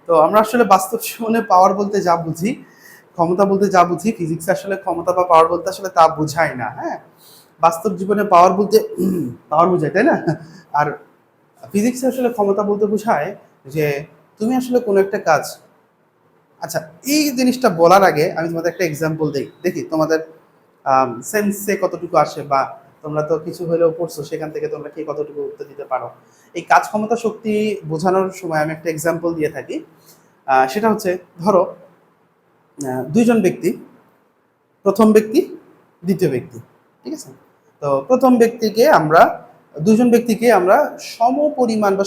Speaker 1: তো আমরা আসলে বাস্তব জীবনে পাওয়ার বলতে যা বুঝি, ক্ষমতা বলতে যা বুঝি, ফিজিক্সে আসলে ক্ষমতা বা পাওয়ার বলতে আসলে তা বোঝায় না। হ্যাঁ, বাস্তব জীবনে পাওয়ার বলতে পাওয়ার বোঝায়, তাই না? আর ফিজিক্সে আসলে ক্ষমতা বলতে বোঝায় যে তুমি আসলে কোনো একটা কাজ, আচ্ছা এই জিনিসটা বলার আগে আমি তোমাদের একটা এক্সাম্পল দেখি তোমাদের সেন্সে কতটুকু আসে, বা তোমরা তো কিছু হলেও পড়ছো, সেখান থেকে তোমরা কি কতটুকু উত্তর দিতে পারো। এই কাজ ক্ষমতা শক্তি বোঝানোর সময় আমি একটা এক্সাম্পল দিয়ে থাকি। সেটা হচ্ছে, ধরো দুইজন ব্যক্তি, প্রথম ব্যক্তি, দ্বিতীয় ব্যক্তি। ঠিক আছে, তো দুজন ব্যক্তিকে আমরা সম পরিমাণ বা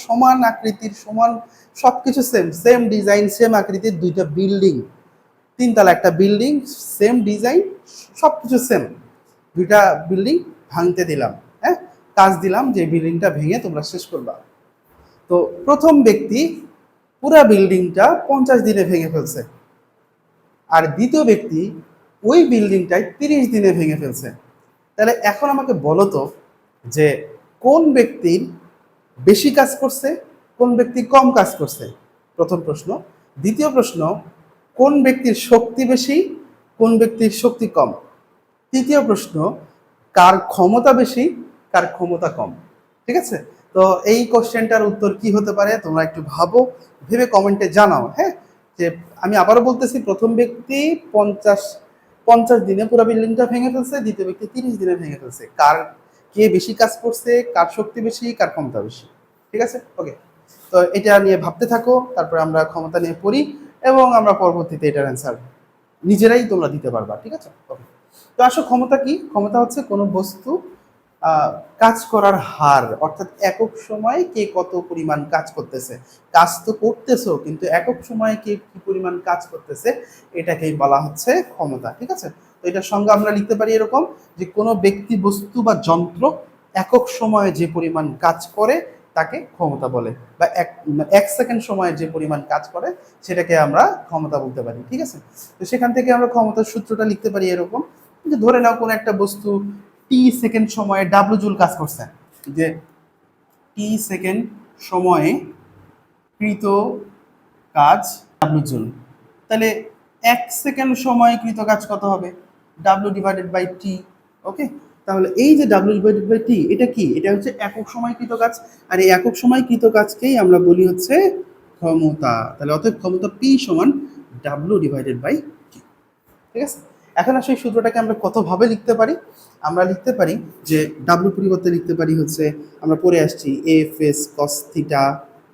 Speaker 1: সমান আকৃতির, সমান সবকিছু সেম সেম ডিজাইন সেম আকৃতির দুইটা বিল্ডিং, তিনতলা একটা বিল্ডিং, সেম ডিজাইন, সবকিছু সেম, দুইটা বিল্ডিং ভাঙতে দিলাম। হ্যাঁ, কাজ দিলাম যে বিল্ডিংটা ভেঙে তোমরা শেষ করবা। তো প্রথম ব্যক্তি পুরা বিল্ডিংটা 50 দিনে ভেঙে ফেলছে, আর দ্বিতীয় ব্যক্তি ওই বিল্ডিংটাই 30 দিনে ভেঙে ফেলছে। তাহলে এখন আমাকে বলো তো যে কোন ব্যক্তির বেশি কাজ করছে, কোন ব্যক্তি কম কাজ করছে? প্রথম প্রশ্ন। দ্বিতীয় প্রশ্ন, কোন ব্যক্তির শক্তি বেশি, কোন ব্যক্তির শক্তি কম? তৃতীয় প্রশ্ন, কার ক্ষমতা বেশি, কার ক্ষমতা কম? ঠিক আছে, তো এই কোশ্চেনটার উত্তর কি হতে পারে তোমরা একটু ভাবো, ভেবে কমেন্টে জানাও। হ্যাঁ, যে আমি আবারও বলতেছি, প্রথম ব্যক্তি 50 দিনে পুরো বিল্ডিংটা ভেঙে ফেলছে, দ্বিতীয় ব্যক্তি 30 দিনে ভেঙে ফেলছে। কে বেশি কাজ করছে, কার শক্তি বেশি, কার ক্ষমতা বেশি? ঠিক আছে, ওকে। তো এটা নিয়ে ভাবতে থাকো, তারপরে আমরা ক্ষমতা নিয়ে পড়ি, এবং আমরা পরবর্তীতে এটার অ্যান্সার নিজেরাই তোমরা দিতে পারবা। ঠিক আছে, ওকে। তো আসলে ক্ষমতা কি? ক্ষমতা হচ্ছে কোনো বস্তু কাজ করার হার, অর্থাৎ একক সময়ে কে কত পরিমাণ কাজ করতেছে। কাজ তো করতেছো, কিন্তু একক সময়ে কে কি পরিমাণ কাজ করতেছে, এটাকেই বলা হচ্ছে ক্ষমতা। ঠিক আছে, তো এটার সঙ্গে আমরা লিখতে পারি এরকম, যে কোনো ব্যক্তি, বস্তু বা যন্ত্র একক সময়ে যে পরিমাণ কাজ করে তাকে ক্ষমতা বলে, বা এক সেকেন্ড সময়ে যে পরিমাণ কাজ করে সেটাকে আমরা ক্ষমতা বলতে পারি। ঠিক আছে, তো সেখান থেকে আমরা ক্ষমতার সূত্রটা লিখতে পারি এরকম, যে ধরে নাও কোনো একটা বস্তু টি সেকেন্ড সময়ে ডাব্লু জুল কাজ করছে, যে টি সেকেন্ড সময়ে কৃত কাজ ডাব্লু জুল, তাহলে 1 সেকেন্ড সময়ে কৃত কাজ কত হবে? W divided by T. ওকে, তাহলে এই যে ডাব্লু ডিভাইডেড বাই টি, এটা কি? এটা হচ্ছে একক সময় কৃত কাজ, আর এই একক সময় কৃত কাজকেই আমরা বলি হচ্ছে ক্ষমতা। তাহলে অতএব ক্ষমতা পি সমান ডাব্লু ডিভাইডেড বাই টি। ঠিক আছে, এখন আসলে এই সূত্রটাকে আমরা কতভাবে লিখতে পারি? আমরা লিখতে পারি যে ডাব্লু পরিবর্তে লিখতে পারি হচ্ছে, আমরা পড়ে আসছি, এফ এস কস থিটা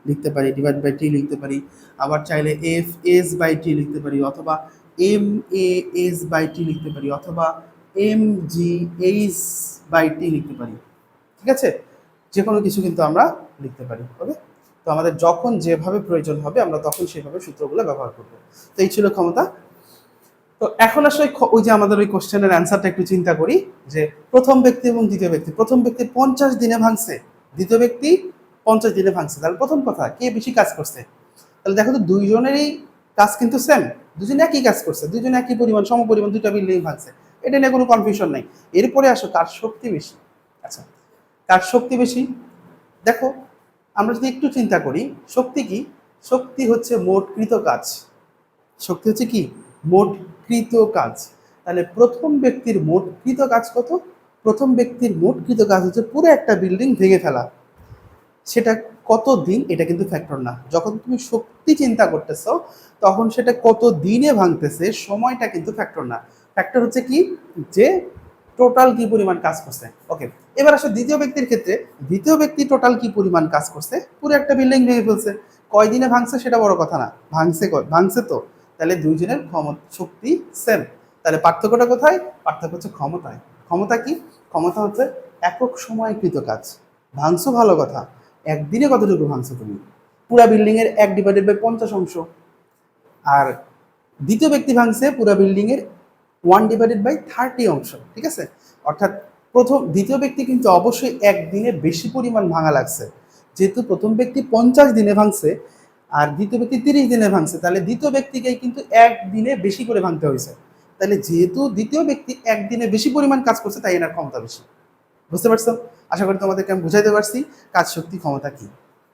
Speaker 1: লিখতে পারি, ডিভাইড বাই টি লিখতে পারি, আবার চাইলে এফ এস বাই টি লিখতে পারি, অথবা M A S by T লিখতে পারি, অথবা M G H by T লিখতে পারি। ঠিক আছে, যে কোনো কিছু কিন্তু আমরা লিখতে পারি। ওকে, তো আমাদের যখন যেভাবে প্রয়োজন হবে আমরা তখন সেভাবে সূত্রগুলো ব্যবহার করবো। তো এই ছিল ক্ষমতা। তো এখন আসলে ওই যে আমাদের ওই কোশ্চেনের অ্যান্সারটা একটু চিন্তা করি, যে প্রথম ব্যক্তি এবং দ্বিতীয় ব্যক্তি, প্রথম ব্যক্তি 50 দিনে ভাঙছে, দ্বিতীয় ব্যক্তি 50 দিনে ভাঙছে, তাহলে প্রথম কথা কে বেশি কাজ করছে? তাহলে দেখো তো দুইজনেরই কাজ কিন্তু সেম, দুজনে একই কাজ করছে, দুজনে একই পরিমাণ সম পরিমাণ দুইটা বিল্ডিং ভাঙছে, এটা নিয়ে কোনো কনফিউশন নাই। এরপরে আসো কার শক্তি বেশি। আচ্ছা, কার শক্তি বেশি? দেখো আমরা যদি একটু চিন্তা করি, শক্তি কি? শক্তি হচ্ছে মোট কৃত কাজ। শক্তি হচ্ছে কি? মোট কৃত কাজ। তাহলে প্রথম ব্যক্তির মোট কৃত কাজ কত? প্রথম ব্যক্তির মোট কৃত কাজ হচ্ছে পুরো একটা বিল্ডিং ভেঙে ফেলা। সেটা কত দিন এটা কিন্তু ফ্যাক্টর না। যখন তুমি শক্তি চিন্তা করতেছ তখন সেটা কত দিনে ভাঙতেছে সময়টা কিন্তু ফ্যাক্টর না। ফ্যাক্টর হচ্ছে কি? যে টোটাল কি পরিমাণ কাজ করছে। ওকে, এবার আসলে দ্বিতীয় ব্যক্তির ক্ষেত্রে, দ্বিতীয় ব্যক্তি টোটাল কি পরিমাণ কাজ করছে? পুরো একটা বিল্ডিং ভেঙে ফেলছে। কয় দিনে ভাঙছে সেটা বড় কথা না, ভাঙছে ভাঙছে তো। তাহলে দুইজনের শক্তি সেম। তাহলে পার্থক্যটা কোথায়? পার্থক্য হচ্ছে ক্ষমতায়। ক্ষমতা কি? ক্ষমতা হচ্ছে একক সময়কৃত কাজ। ভাঙছো ভালো কথা, একদিনে কতটুকু ভাঙছো তুমি? পুরা বিল্ডিং এর 1/50 অংশ। আর দ্বিতীয় ব্যক্তি ভাঙছে পুরা বিল্ডিং এর 1/30 অংশ। ঠিক আছে, অর্থাৎ দ্বিতীয় ব্যক্তি কিন্তু অবশ্যই একদিনে বেশি পরিমাণ ভাঙা লাগছে। যেহেতু প্রথম ব্যক্তি 50 দিনে ভাঙছে আর দ্বিতীয় ব্যক্তি 30 দিনে ভাঙছে, তাহলে দ্বিতীয় ব্যক্তিকে কিন্তু একদিনে বেশি করে ভাঙতে হয়েছে। তাহলে যেহেতু দ্বিতীয় ব্যক্তি একদিনে বেশি পরিমাণ কাজ করছে তাই এনার ক্ষমতা বেশি। বুঝতে পারছো? আশা করি তোমাদেরকে আমি বুঝাইতে পারছি কাজ শক্তি ক্ষমতা কি।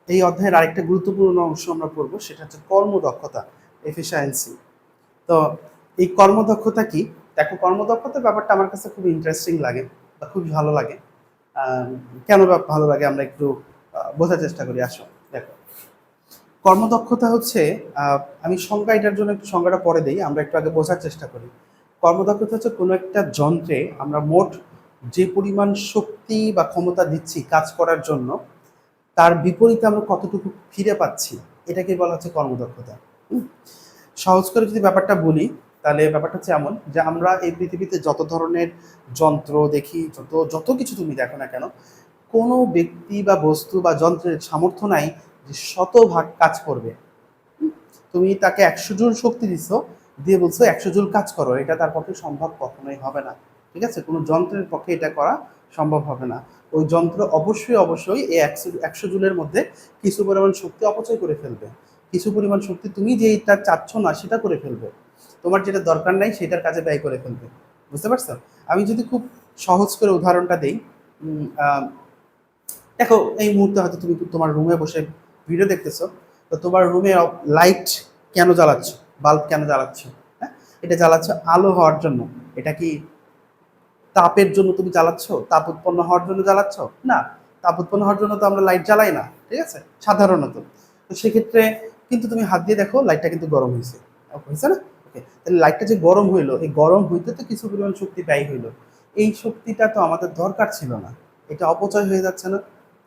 Speaker 1: এই অধ্যায়ের আরেকটা গুরুত্বপূর্ণ অংশ আমরা পড়বো, সেটা হচ্ছে কর্মদক্ষতা, এফিসিয়েন্সি। তো এই কর্মদক্ষতা কি? দেখো, কর্মদক্ষতার ব্যাপারটা আমার কাছে খুব ইন্টারেস্টিং লাগে বা খুব ভালো লাগে। কেন ভালো লাগে আমরা একটু বোঝার চেষ্টা করি। আসো দেখো, কর্মদক্ষতা হচ্ছে, আমি সংজ্ঞা এটার জন্য একটু সংজ্ঞাটা পরে দিই, আমরা একটু আগে বোঝার চেষ্টা করি। কর্মদক্ষতা হচ্ছে কোনো একটা যন্ত্রে আমরা মোট যে পরিমাণ শক্তি বা ক্ষমতা দিচ্ছি কাজ করার জন্য, তার বিপরীতে আমরা কতটুকু ফিরে পাচ্ছি, এটাকে বলা হচ্ছে কর্মদক্ষতা। সহজ করে যদি ব্যাপারটা বলি তাহলে ব্যাপারটা হচ্ছে এমন যে আমরা এই পৃথিবীতে যত ধরনের যন্ত্র দেখি, যত যত কিছু তুমি দেখো না কেন, কোনো ব্যক্তি বা বস্তু বা যন্ত্রের সামর্থ্য নাই যে শতভাগ কাজ করবে। তুমি তাকে 100 জুল শক্তি দিচ্ছ, দিয়ে বলছো 100 জুল কাজ করো, এটা তার পক্ষে সম্ভব কখনোই হবে না। ঠিক আছে, কোনো যন্ত্রের পক্ষে এটা করা সম্ভব হবে না। ওই যন্ত্র অবশ্যই অবশ্যই এই 100 জুলের মধ্যে কিছু পরিমাণ শক্তি অপচয় করে ফেলবে, কিছু পরিমাণ শক্তি তুমি যেটা চাচ্ছ না সেটা করে ফেলবে, তোমার যেটা দরকার নাই সেটার কাজে ব্যয় করে ফেলবে। বুঝতে পারছো? আমি যদি খুব সহজ করে উদাহরণটা দিই, দেখো এই মুহূর্তে হয়তো তুমি তোমার রুমে বসে ভিডিও দেখতেছো, তো তোমার রুমে লাইট কেন জ্বালাচ্ছ, বাল্ব কেন জ্বালাচ্ছ? হ্যাঁ, এটা জ্বালাচ্ছ আলো হওয়ার জন্য। এটা কি তাপের জন্য তুমি জ্বালাচ্ছ, তাপ উৎপন্ন হওয়ার জন্য জ্বালাচ্ছ? না, তাপ উৎপন্ন হওয়ার জন্য তো আমরা লাইট জ্বালাই না, ঠিক আছে, সাধারণত। তো সেক্ষেত্রে কিন্তু তুমি হাত দিয়ে দেখো লাইটটা কিন্তু গরম হয়েছে, হয়েছে না? ওকে, তাহলে লাইটটা যে গরম হইলো, এই গরম হইতে তো কিছু পরিমাণ শক্তি ব্যয় হইলো। এই শক্তিটা তো আমাদের দরকার ছিল না, এটা অপচয় হয়ে যাচ্ছে না?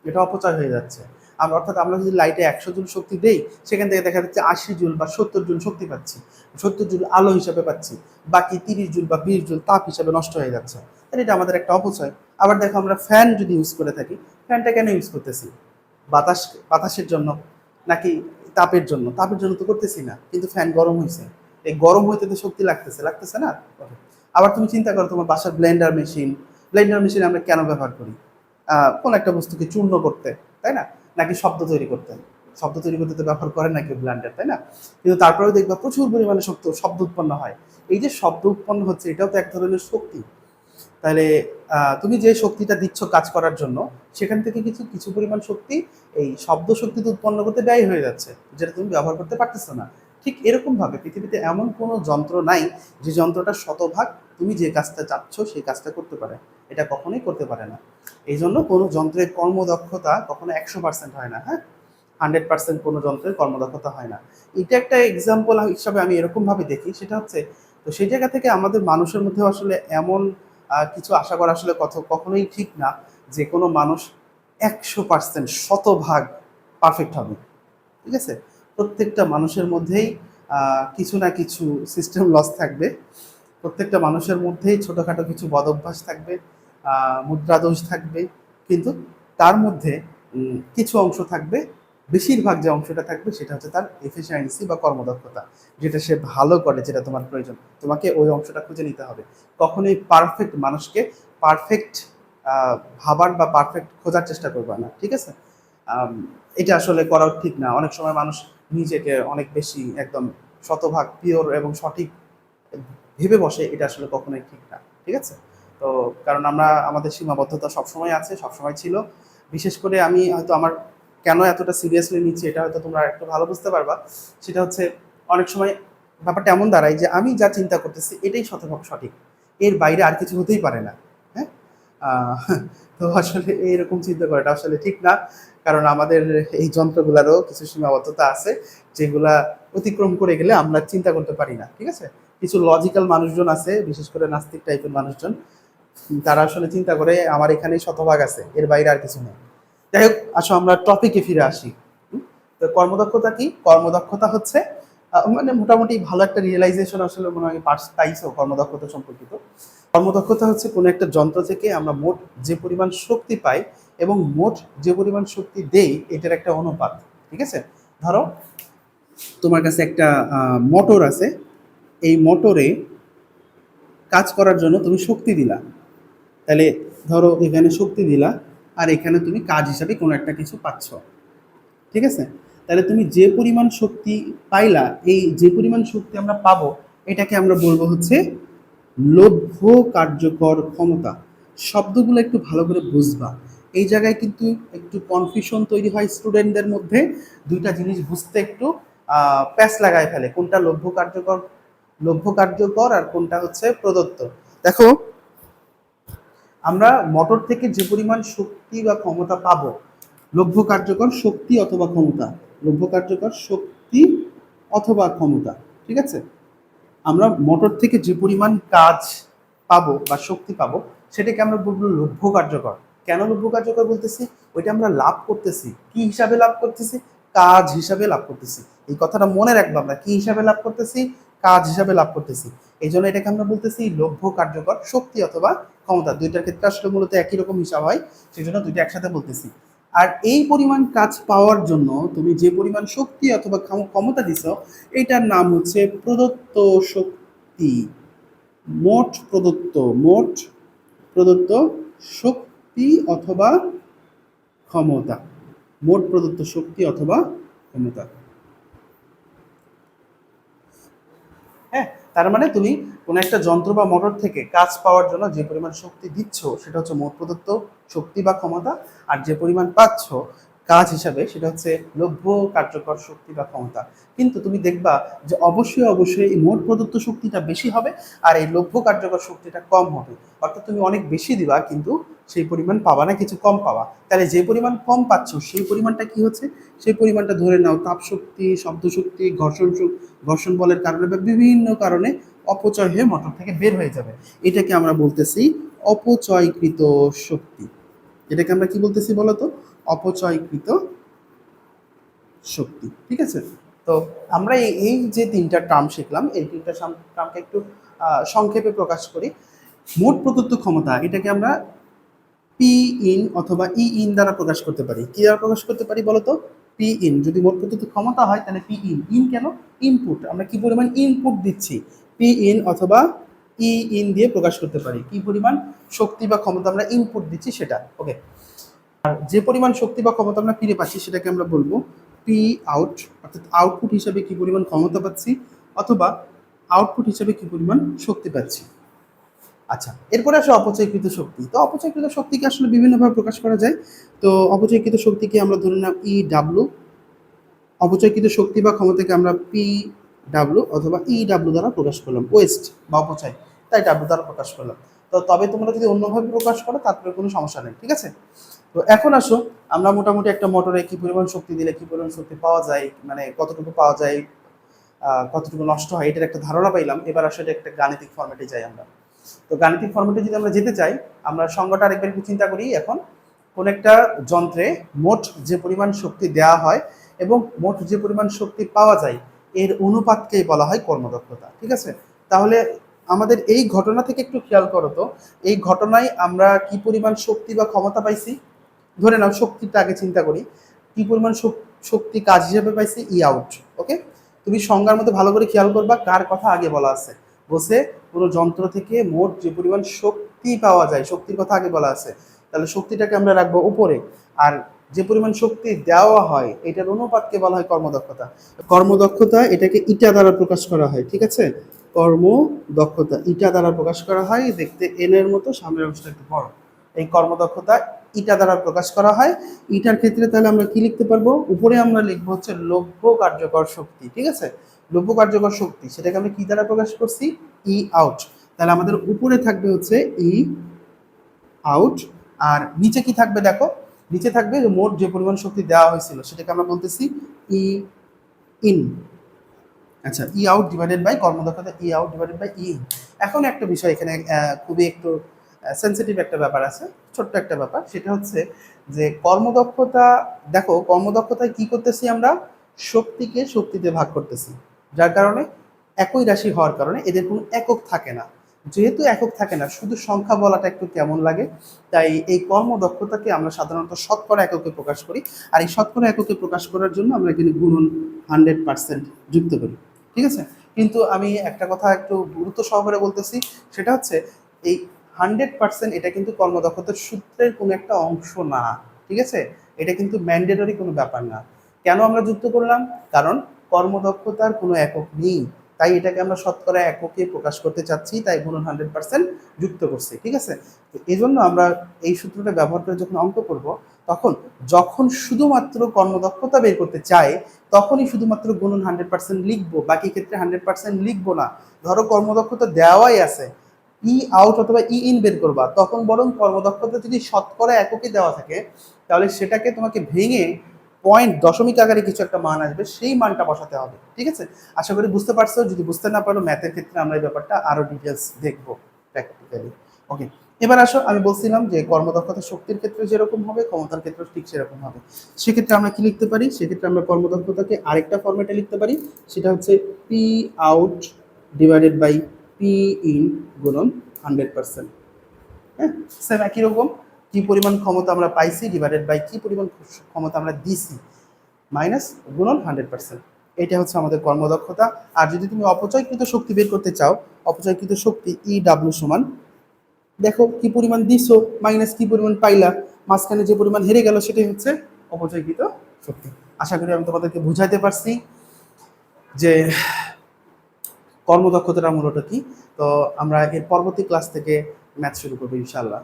Speaker 1: এটা অপচয় হয়ে যাচ্ছে। আমরা অর্থাৎ আমরা যদি লাইটে 100 জুল শক্তি দেই, সেখান থেকে দেখা যাচ্ছে 80 জুল বা 70 জুল শক্তি পাচ্ছি, 70 জুল আলো হিসাবে পাচ্ছি, বাকি 30 জুল বা 20 জুল তাপ হিসাবে নষ্ট হয়ে যাচ্ছে। তাহলে এটা আমাদের একটা অপচয়। আবার দেখো, আমরা ফ্যান যদি ইউজ করে থাকি, ফ্যানটা কেন ইউজ করতেছি? বাতাস, বাতাসের জন্য নাকি তাপের জন্য? তাপের জন্য তো করতেছি না, কিন্তু ফ্যান গরম হয়েছে, এই গরম হইতে তো শক্তি লাগতেছে, লাগতেছে না? আবার তুমি চিন্তা করো তোমার বাসার ব্লেন্ডার মেশিন, ব্লেন্ডার মেশিন আমরা কেন ব্যবহার করি? কোন একটা বস্তুকে চূর্ণ করতে, তাই না? নাকি শব্দ তৈরি করতে? শব্দ তৈরি করতে তো ব্যবহার করে নাকি ব্লেন্ডার, তাই না? কিন্তু তারপরেও দেখবা প্রচুর পরিমাণে শব্দ উৎপন্ন হয়। এই যে শব্দ উৎপন্ন হচ্ছে এটাও তো এক ধরনের শক্তি। তাহলে তুমি যে শক্তিটা দিচ্ছ কাজ করার জন্য, সেখান থেকে কিছু কিছু পরিমাণ শক্তি এই শব্দ শক্তি উৎপন্ন করতে ব্যয় হয়ে যাচ্ছে, যেটা তুমি ব্যবহার করতে পারতেছো না। ঠিক এরকম ভাবে পৃথিবীতে এমন কোনো যন্ত্র নাই যে যন্ত্রটা শতভাগ তুমি যে কাজটা চাচ্ছ সেই কাজটা করতে পারে, এটা কখনোই করতে পারে না। এই জন্য কোনো যন্ত্রের কর্মদক্ষতা কখনো 100% হয় না। হ্যাঁ, 100% কোনো যন্ত্রের কর্মদক্ষতা হয় না। এটা একটা এক্সাম্পল হিসাবে আমি এরকম ভাবে দেখি, সেটা হচ্ছে, তো সেই জায়গা থেকে আমাদের মানুষের মধ্যে আসলে এমন কিছু আশা করা আসলে কখনোই ঠিক না যে কোনো মানুষ 100% শতভাগ পারফেক্ট হবে। ঠিক আছে, প্রত্যেকটা মানুষের মধ্যেই কিছু না কিছু সিস্টেম লস থাকবে, প্রত্যেকটা মানুষের মধ্যেই ছোটোখাটো কিছু বদ অভ্যাস থাকবে, মুদ্রাদোষ থাকবে, কিন্তু তার মধ্যে কিছু অংশ থাকবে, বেশিরভাগ যে অংশটা থাকবে সেটা হচ্ছে তার এফিসিয়েন্সি বা কর্মদক্ষতা, যেটা সে ভালো করে, যেটা তোমার প্রয়োজন, তোমাকে ওই অংশটা খুঁজে নিতে হবে। কখনোই পারফেক্ট মানুষকে পারফেক্ট ভাবার বা পারফেক্ট খোঁজার চেষ্টা করবা না, ঠিক আছে? আম, এটা আসলে করা ঠিক না। অনেক সময় মানুষ নিজেকে অনেক বেশি একদম শতভাগ পিওর এবং সঠিক ভেবে বসে, এটা আসলে কখনোই ঠিক না, ঠিক আছে? তো কারণ আমরা আমাদের সীমাবদ্ধতা সবসময় আছে, সবসময় ছিল। বিশেষ করে আমি হয়তো আমার কেন এতটা সিরিয়াসলি নিচ্ছি এটা হয়তো তোমরা একটু ভালো বুঝতে পারবা। সেটা হচ্ছে অনেক সময় ব্যাপারটা এমন দাঁড়ায় যে আমি যা চিন্তা করতেছি এটাই শতভাগ সঠিক, এর বাইরে আর কিছু হতেই পারে না। হ্যাঁ, আহ, তো আসলে এইরকম চিন্তা করাটা আসলে ঠিক না। কারণ আমাদের এই যন্ত্রগুলোরও কিছু সীমাবদ্ধতা আছে, যেগুলা অতিক্রম করে গেলে আমরা চিন্তা করতে পারি না, ঠিক আছে? কিছু লজিক্যাল মানুষজন আছে, বিশেষ করে নাস্তিক টাইপের মানুষজন, তারা আসলে চিন্তা করে আমার এখানেই শতভাগ আছে, এর বাইরে আর কিছু নেই। যাই হোক, আসো আমরা টপিকে ফিরে আসি। তো কর্মদক্ষতা কি? কর্মদক্ষতা হচ্ছে মানে মোটামুটি ভালো একটা রিয়েলাইজেশন আসলে মনে হয় পাইছো কর্মদক্ষতা সম্পর্কিত। কর্মদক্ষতা হচ্ছে কোনো একটা যন্ত্র থেকে আমরা মোট যে পরিমাণ শক্তি পাই এবং মোট যে পরিমাণ শক্তি দেই, এটার একটা অনুপাত, ঠিক আছে? ধরো তোমার কাছে একটা মোটর আছে, এই মোটরে কাজ করার জন্য তুমি শক্তি দিলা, তাহলে ধরো এখানে শক্তি দিলা আর এখানে তুমি কাজ হিসাবে কোনো একটা কিছু পাচ্ছ, ঠিক আছে? তাহলে তুমি যে পরিমাণ শক্তি পাইলা, এই যে পরিমাণ শক্তি আমরা পাবো, এটাকে আমরা বলবো হচ্ছে লভ্য কার্যকর ক্ষমতা। শব্দগুলো একটু ভালো করে বুঝবা। এই জায়গায় কিন্তু একটু কনফিউশন তৈরি হয় স্টুডেন্টদের মধ্যে, দুইটা জিনিস বুঝতে একটু প্যাচ লাগায় ফেলে, কোনটা লভ্য কার্যকর, লভ্য কার্যকর আর কোনটা হচ্ছে প্রদত্ত। দেখো, আমরা মোটর থেকে যে পরিমাণ শক্তি বা ক্ষমতা পাবো, লভ্য কার্যকর শক্তি অথবা ক্ষমতা, লভ্য কার্যকর শক্তি অথবা ক্ষমতা, ঠিক আছে? আমরা মোটর থেকে যে পরিমাণ কাজ পাবো বা শক্তি পাবো, সেটাকে আমরা বলবো লভ্য কার্যকর। কেন লভ্য কার্যকর বলতেছি? ওইটা আমরা লাভ করতেছি, কি হিসাবে লাভ করতেছি? কাজ হিসাবে লাভ করতেছি। এই কথাটা মনে রাখবো, আমরা কি হিসাবে লাভ করতেছি? কাজ হিসাবে লাভ করতেছি। এই জন্য এটাকে আমরা বলতেছি লভ্য কার্যকর শক্তি অথবা ক্ষমতা। দুইটার ক্ষেত্রে আসলে মূলত একই রকম হিসাব হয়, সেই জন্য দুইটা একসাথে বলতেছি। আর এই পরিমাণ কাজ পাওয়ার জন্য তুমি যে পরিমাণ শক্তি অথবা ক্ষমতা দিছ, এটার নাম হচ্ছে প্রদত্ত শক্তি। মোট প্রদত্ত, মোট প্রদত্ত শক্তি অথবা ক্ষমতা, মোট প্রদত্ত শক্তি অথবা ক্ষমতা। হ্যাঁ, তার মানে তুমি কোনো একটা যন্ত্র বা মোটর থেকে কাজ পাওয়ার জন্য যে পরিমাণ শক্তি দিচ্ছ সেটা হচ্ছে মোট প্রদত্ত শক্তি বা ক্ষমতা, আর যে পরিমাণ পাচ্ছ কাজ হিসাবে সেটা হচ্ছে লভ্য কার্যকর শক্তি বা ক্ষমতা। কিন্তু তুমি দেখবা যে অবশ্যই অবশ্যই এই মোট প্রদত্ত শক্তিটা বেশি হবে আর এই লভ্য কার্যকর শক্তিটা কম হবে। অর্থাৎ তুমি অনেক বেশি দিবা কিন্তু সেই পরিমাণ পাবা না, কিছু কম পাবা। তাহলে যে পরিমাণ কম পাচ্ছ সেই পরিমাণটা কি হচ্ছে? সেই পরিমাণটা ধরে নাও তাপ শক্তি, শব্দ শক্তি, ঘর্ষণ বলের কারণে বা বিভিন্ন কারণে অপচয় হয়ে মোটর থেকে বের হয়ে যাবে। এটাকে আমরা বলতেছি অপচয়কৃত শক্তি। এটাকে আমরা কি বলতেছি বলতো? অপচয়কৃত শক্তি, ঠিক আছে? তো আমরা এই যে তিনটা টার্ম শিখলাম, এই তিনটা টার্মকে একটু সংক্ষেপে প্রকাশ করি। মোট প্রদত্ত ক্ষমতা, এটাকে আমরা পি ইন অথবা ই ইন দ্বারা প্রকাশ করতে পারি। কি দ্বারা প্রকাশ করতে পারি বলতো? P in. যদি মোট প্রদত্ত ক্ষমতা হয় তাহলে পি ইন। ইন কেন? ইনপুট, আমরা কি পরিমাণ ইনপুট দিচ্ছি, পি ইন অথবা ই ইন দিয়ে প্রকাশ করতে পারি। কি পরিমাণ শক্তি বা ক্ষমতা আমরা ইনপুট দিচ্ছি সেটা, ওকে? আর যে পরিমাণ শক্তি বা ক্ষমতা আমরা ফিরে পাচ্ছি সেটাকে আমরা বলবো পি আউট, অর্থাৎ আউটপুট হিসাবে কি পরিমাণ ক্ষমতা পাচ্ছি অথবা আউটপুট হিসাবে কি পরিমাণ শক্তি পাচ্ছি। আচ্ছা, এরপরে আসে অপচয়কৃত শক্তি। তো অপচয়কৃত শক্তিকে আসলে বিভিন্নভাবে প্রকাশ করা যায়। তো অপচয়কৃত শক্তিকে আমরা ধরে নিলাম ই ডাব্লু, অপচয়কৃত শক্তি বা ক্ষমতাকে আমরা পি ডাব্লু অথবা ই ডাব্লু দ্বারা প্রকাশ করলাম, ওয়েস্ট বা অপচয়, তাই ডাব্লু দ্বারা প্রকাশ করলাম। তো তবে তোমরা যদি অন্যভাবে প্রকাশ করো তারপরে কোনো সমস্যা নেই, ঠিক আছে? তো এখন আসো, আমরা মোটামুটি একটা মোটরে কি পরিমাণ শক্তি দিলে কি পরিমাণ শক্তি পাওয়া যায়, মানে কতটুকু পাওয়া যায়, কতটুকু নষ্ট হয়, এটার একটা ধারণা পাইলাম। এবার আসলে একটা গাণিতিক ফর্মেটে যাই আমরা। তো গাণিতিক ফর্মেটে যদি আমরা যেতে চাই, আমরা সংজ্ঞাটা আরেকবার একটু চিন্তা করি। এখন কোন একটা যন্ত্রে মোট যে পরিমাণ শক্তি দেওয়া হয় এবং মোট যে পরিমাণ শক্তি পাওয়া যায়, এর অনুপাতকেই বলা হয় কর্মদক্ষতা, ঠিক আছে? তাহলে আমাদের এই ঘটনা থেকে একটু খেয়াল করো তো, এই ঘটনায় আমরা কি পরিমাণ শক্তি বা ক্ষমতা পাইছি? ধরে নাও শক্তিটা আগে চিন্তা করি, কি পরিমাণ শক্তি কাজ হিসেবে পাইছি, ই আউট। ওকে, তুমি সংজ্ঞার মধ্যে ভালো করে খেয়াল করবা কার কথা আগে বলা আছে। বলছে কোনো যন্ত্র থেকে মোট যে পরিমাণ শক্তি পাওয়া যায়, শক্তির কথা আগে বলা আছে, তাহলে শক্তিটাকে আমরা রাখবো উপরে। আর যে পরিমাণ শক্তি দেওয়া হয় এটার অনুপাতকে বলা হয় কর্মদক্ষতা। কর্মদক্ষতা এটাকে ইটা দ্বারা প্রকাশ করা হয়, ঠিক আছে? কর্মদক্ষতা ইটা দ্বারা প্রকাশ করা হয়, দেখতে এন এর মতো, সামনের অংশটা একটু বড়। এই কর্মদক্ষতা ইটা দ্বারা প্রকাশ করা হয়। ইটার ক্ষেত্রে তাহলে আমরা কি লিখতে পারবো, উপরে আমরা লিখবো হচ্ছে লভ্য কার্যকর শক্তি, ঠিক আছে? লভ্য কার্যকর শক্তি, সেটাকে আমরা কি দ্বারা প্রকাশ করছি, ই আউট। তাহলে আমাদের উপরে থাকবে হচ্ছে ই আউট, আর নিচে কি থাকবে দেখো, নিচে থাকবে মোট যে পরিমাণ শক্তি দেওয়া হয়েছিল সেটাকে আমরা বলতেছি ই ইন। আচ্ছা, ই আউট ডিভাইডেড বাই কর্মদক্ষতা, E out divided by E in. এখন একটা বিষয় এখানে খুবই একটু সেন্সিটিভ একটা ব্যাপার আছে, ছোট্ট একটা ব্যাপার, সেটা হচ্ছে যে কর্মদক্ষতা, দেখো কর্মদক্ষতায় কি করতেছি আমরা, শক্তিকে শক্তিতে ভাগ করতেছি, যার কারণে একই রাশি হওয়ার কারণে এদের কোনো একক থাকে না। যেহেতু একক থাকে না, শুধু সংখ্যা বলাটা একটু কেমন লাগে, তাই এই কর্মদক্ষতাকে আমরা সাধারণত শতকরা এককে প্রকাশ করি। আর এই শতকরা এককে প্রকাশ করার জন্য আমরা এখানে গুণন 100% যুক্ত করি, ঠিক আছে? কিন্তু আমি একটা কথা একটু গুরুত্ব সহকারে বলতেছি, সেটা হচ্ছে এই 100% এটা কিন্তু কর্মদক্ষতার সূত্রের কোনো একটা অংশ না, ঠিক আছে? এটা কিন্তু ম্যান্ডেটরি কোনো ব্যাপার না। কেন আমরা যুক্ত করলাম, কারণ কর্মদক্ষতার কোনো একক নেই, তাই এটাকে আমরা শতকরা এককে প্রকাশ করতে চাচ্ছি, তাই গুণন 100% যুক্ত করছি, ঠিক আছে? তো এই জন্য আমরা এই সূত্রটা ব্যবহার করে যখন অঙ্ক করব, তখন যখন শুধুমাত্র কর্মদক্ষতা বের করতে চাই তখনই শুধুমাত্র গুণন 100% লিখবো, বাকি ক্ষেত্রে 100% লিখবো না। ধরো কর্মদক্ষতা দেওয়াই আছে, ই আউট অথবা ই ইন বের করবা, তখন বরং কর্মদক্ষতা যদি শতকরা এককে দেওয়া থাকে তাহলে সেটাকে তোমাকে ভেঙে পয়েন্ট দশমিক আকারে কিছু একটা মান আসবে, সেই মানটা বসাতে হবে, ঠিক আছে? আশা করি বুঝতে পারছো। যদি বুঝতে না পারো, ম্যাথের ক্ষেত্রে আমরা এই ব্যাপারটা আরো ডিটেলস দেখবো প্র্যাকটিক্যালি। ওকে, এবার আসো, আমি বলছিলাম যে কর্মদক্ষতা শক্তির ক্ষেত্রে যেরকম হবে ক্ষমতার ক্ষেত্রে ঠিক সেরকম হবে। সেক্ষেত্রে আমরা কি লিখতে পারি, সেক্ষেত্রে আমরা কর্মদক্ষতাকে আরেকটা ফর্মেটে লিখতে পারি, সেটা হচ্ছে P out divided by P in গুণন 100%। হ্যাঁ, সেম একই রকম, কি পরিমাণ ক্ষমতা আমরা পাইছি ডিভাইডেড বাই কি পরিমাণ ক্ষমতা আমরা দিছি মাইনাস গুণন 100%। এটা হচ্ছে আমাদের কর্মদক্ষতা। আর যদি তুমি অপচয়কৃত শক্তি বের করতে চাও, অপচয়কৃত শক্তি ই ডাব্লিউ সমান, দেখো কি পরিমাণ দিছো মাইনাস কি পরিমাণ পাইলা, মাঝখানে যে পরিমাণ হেরে গেল সেটাই হচ্ছে অপচয়কৃত শক্তি। আশা করি আমি তোমাদেরকে বুঝাইতে পারছি যে কর্মদক্ষতাটা মূলত কি। তো আমরা এর পরবর্তী ক্লাস থেকে ম্যাথ শুরু করবো ইনশাআল্লাহ।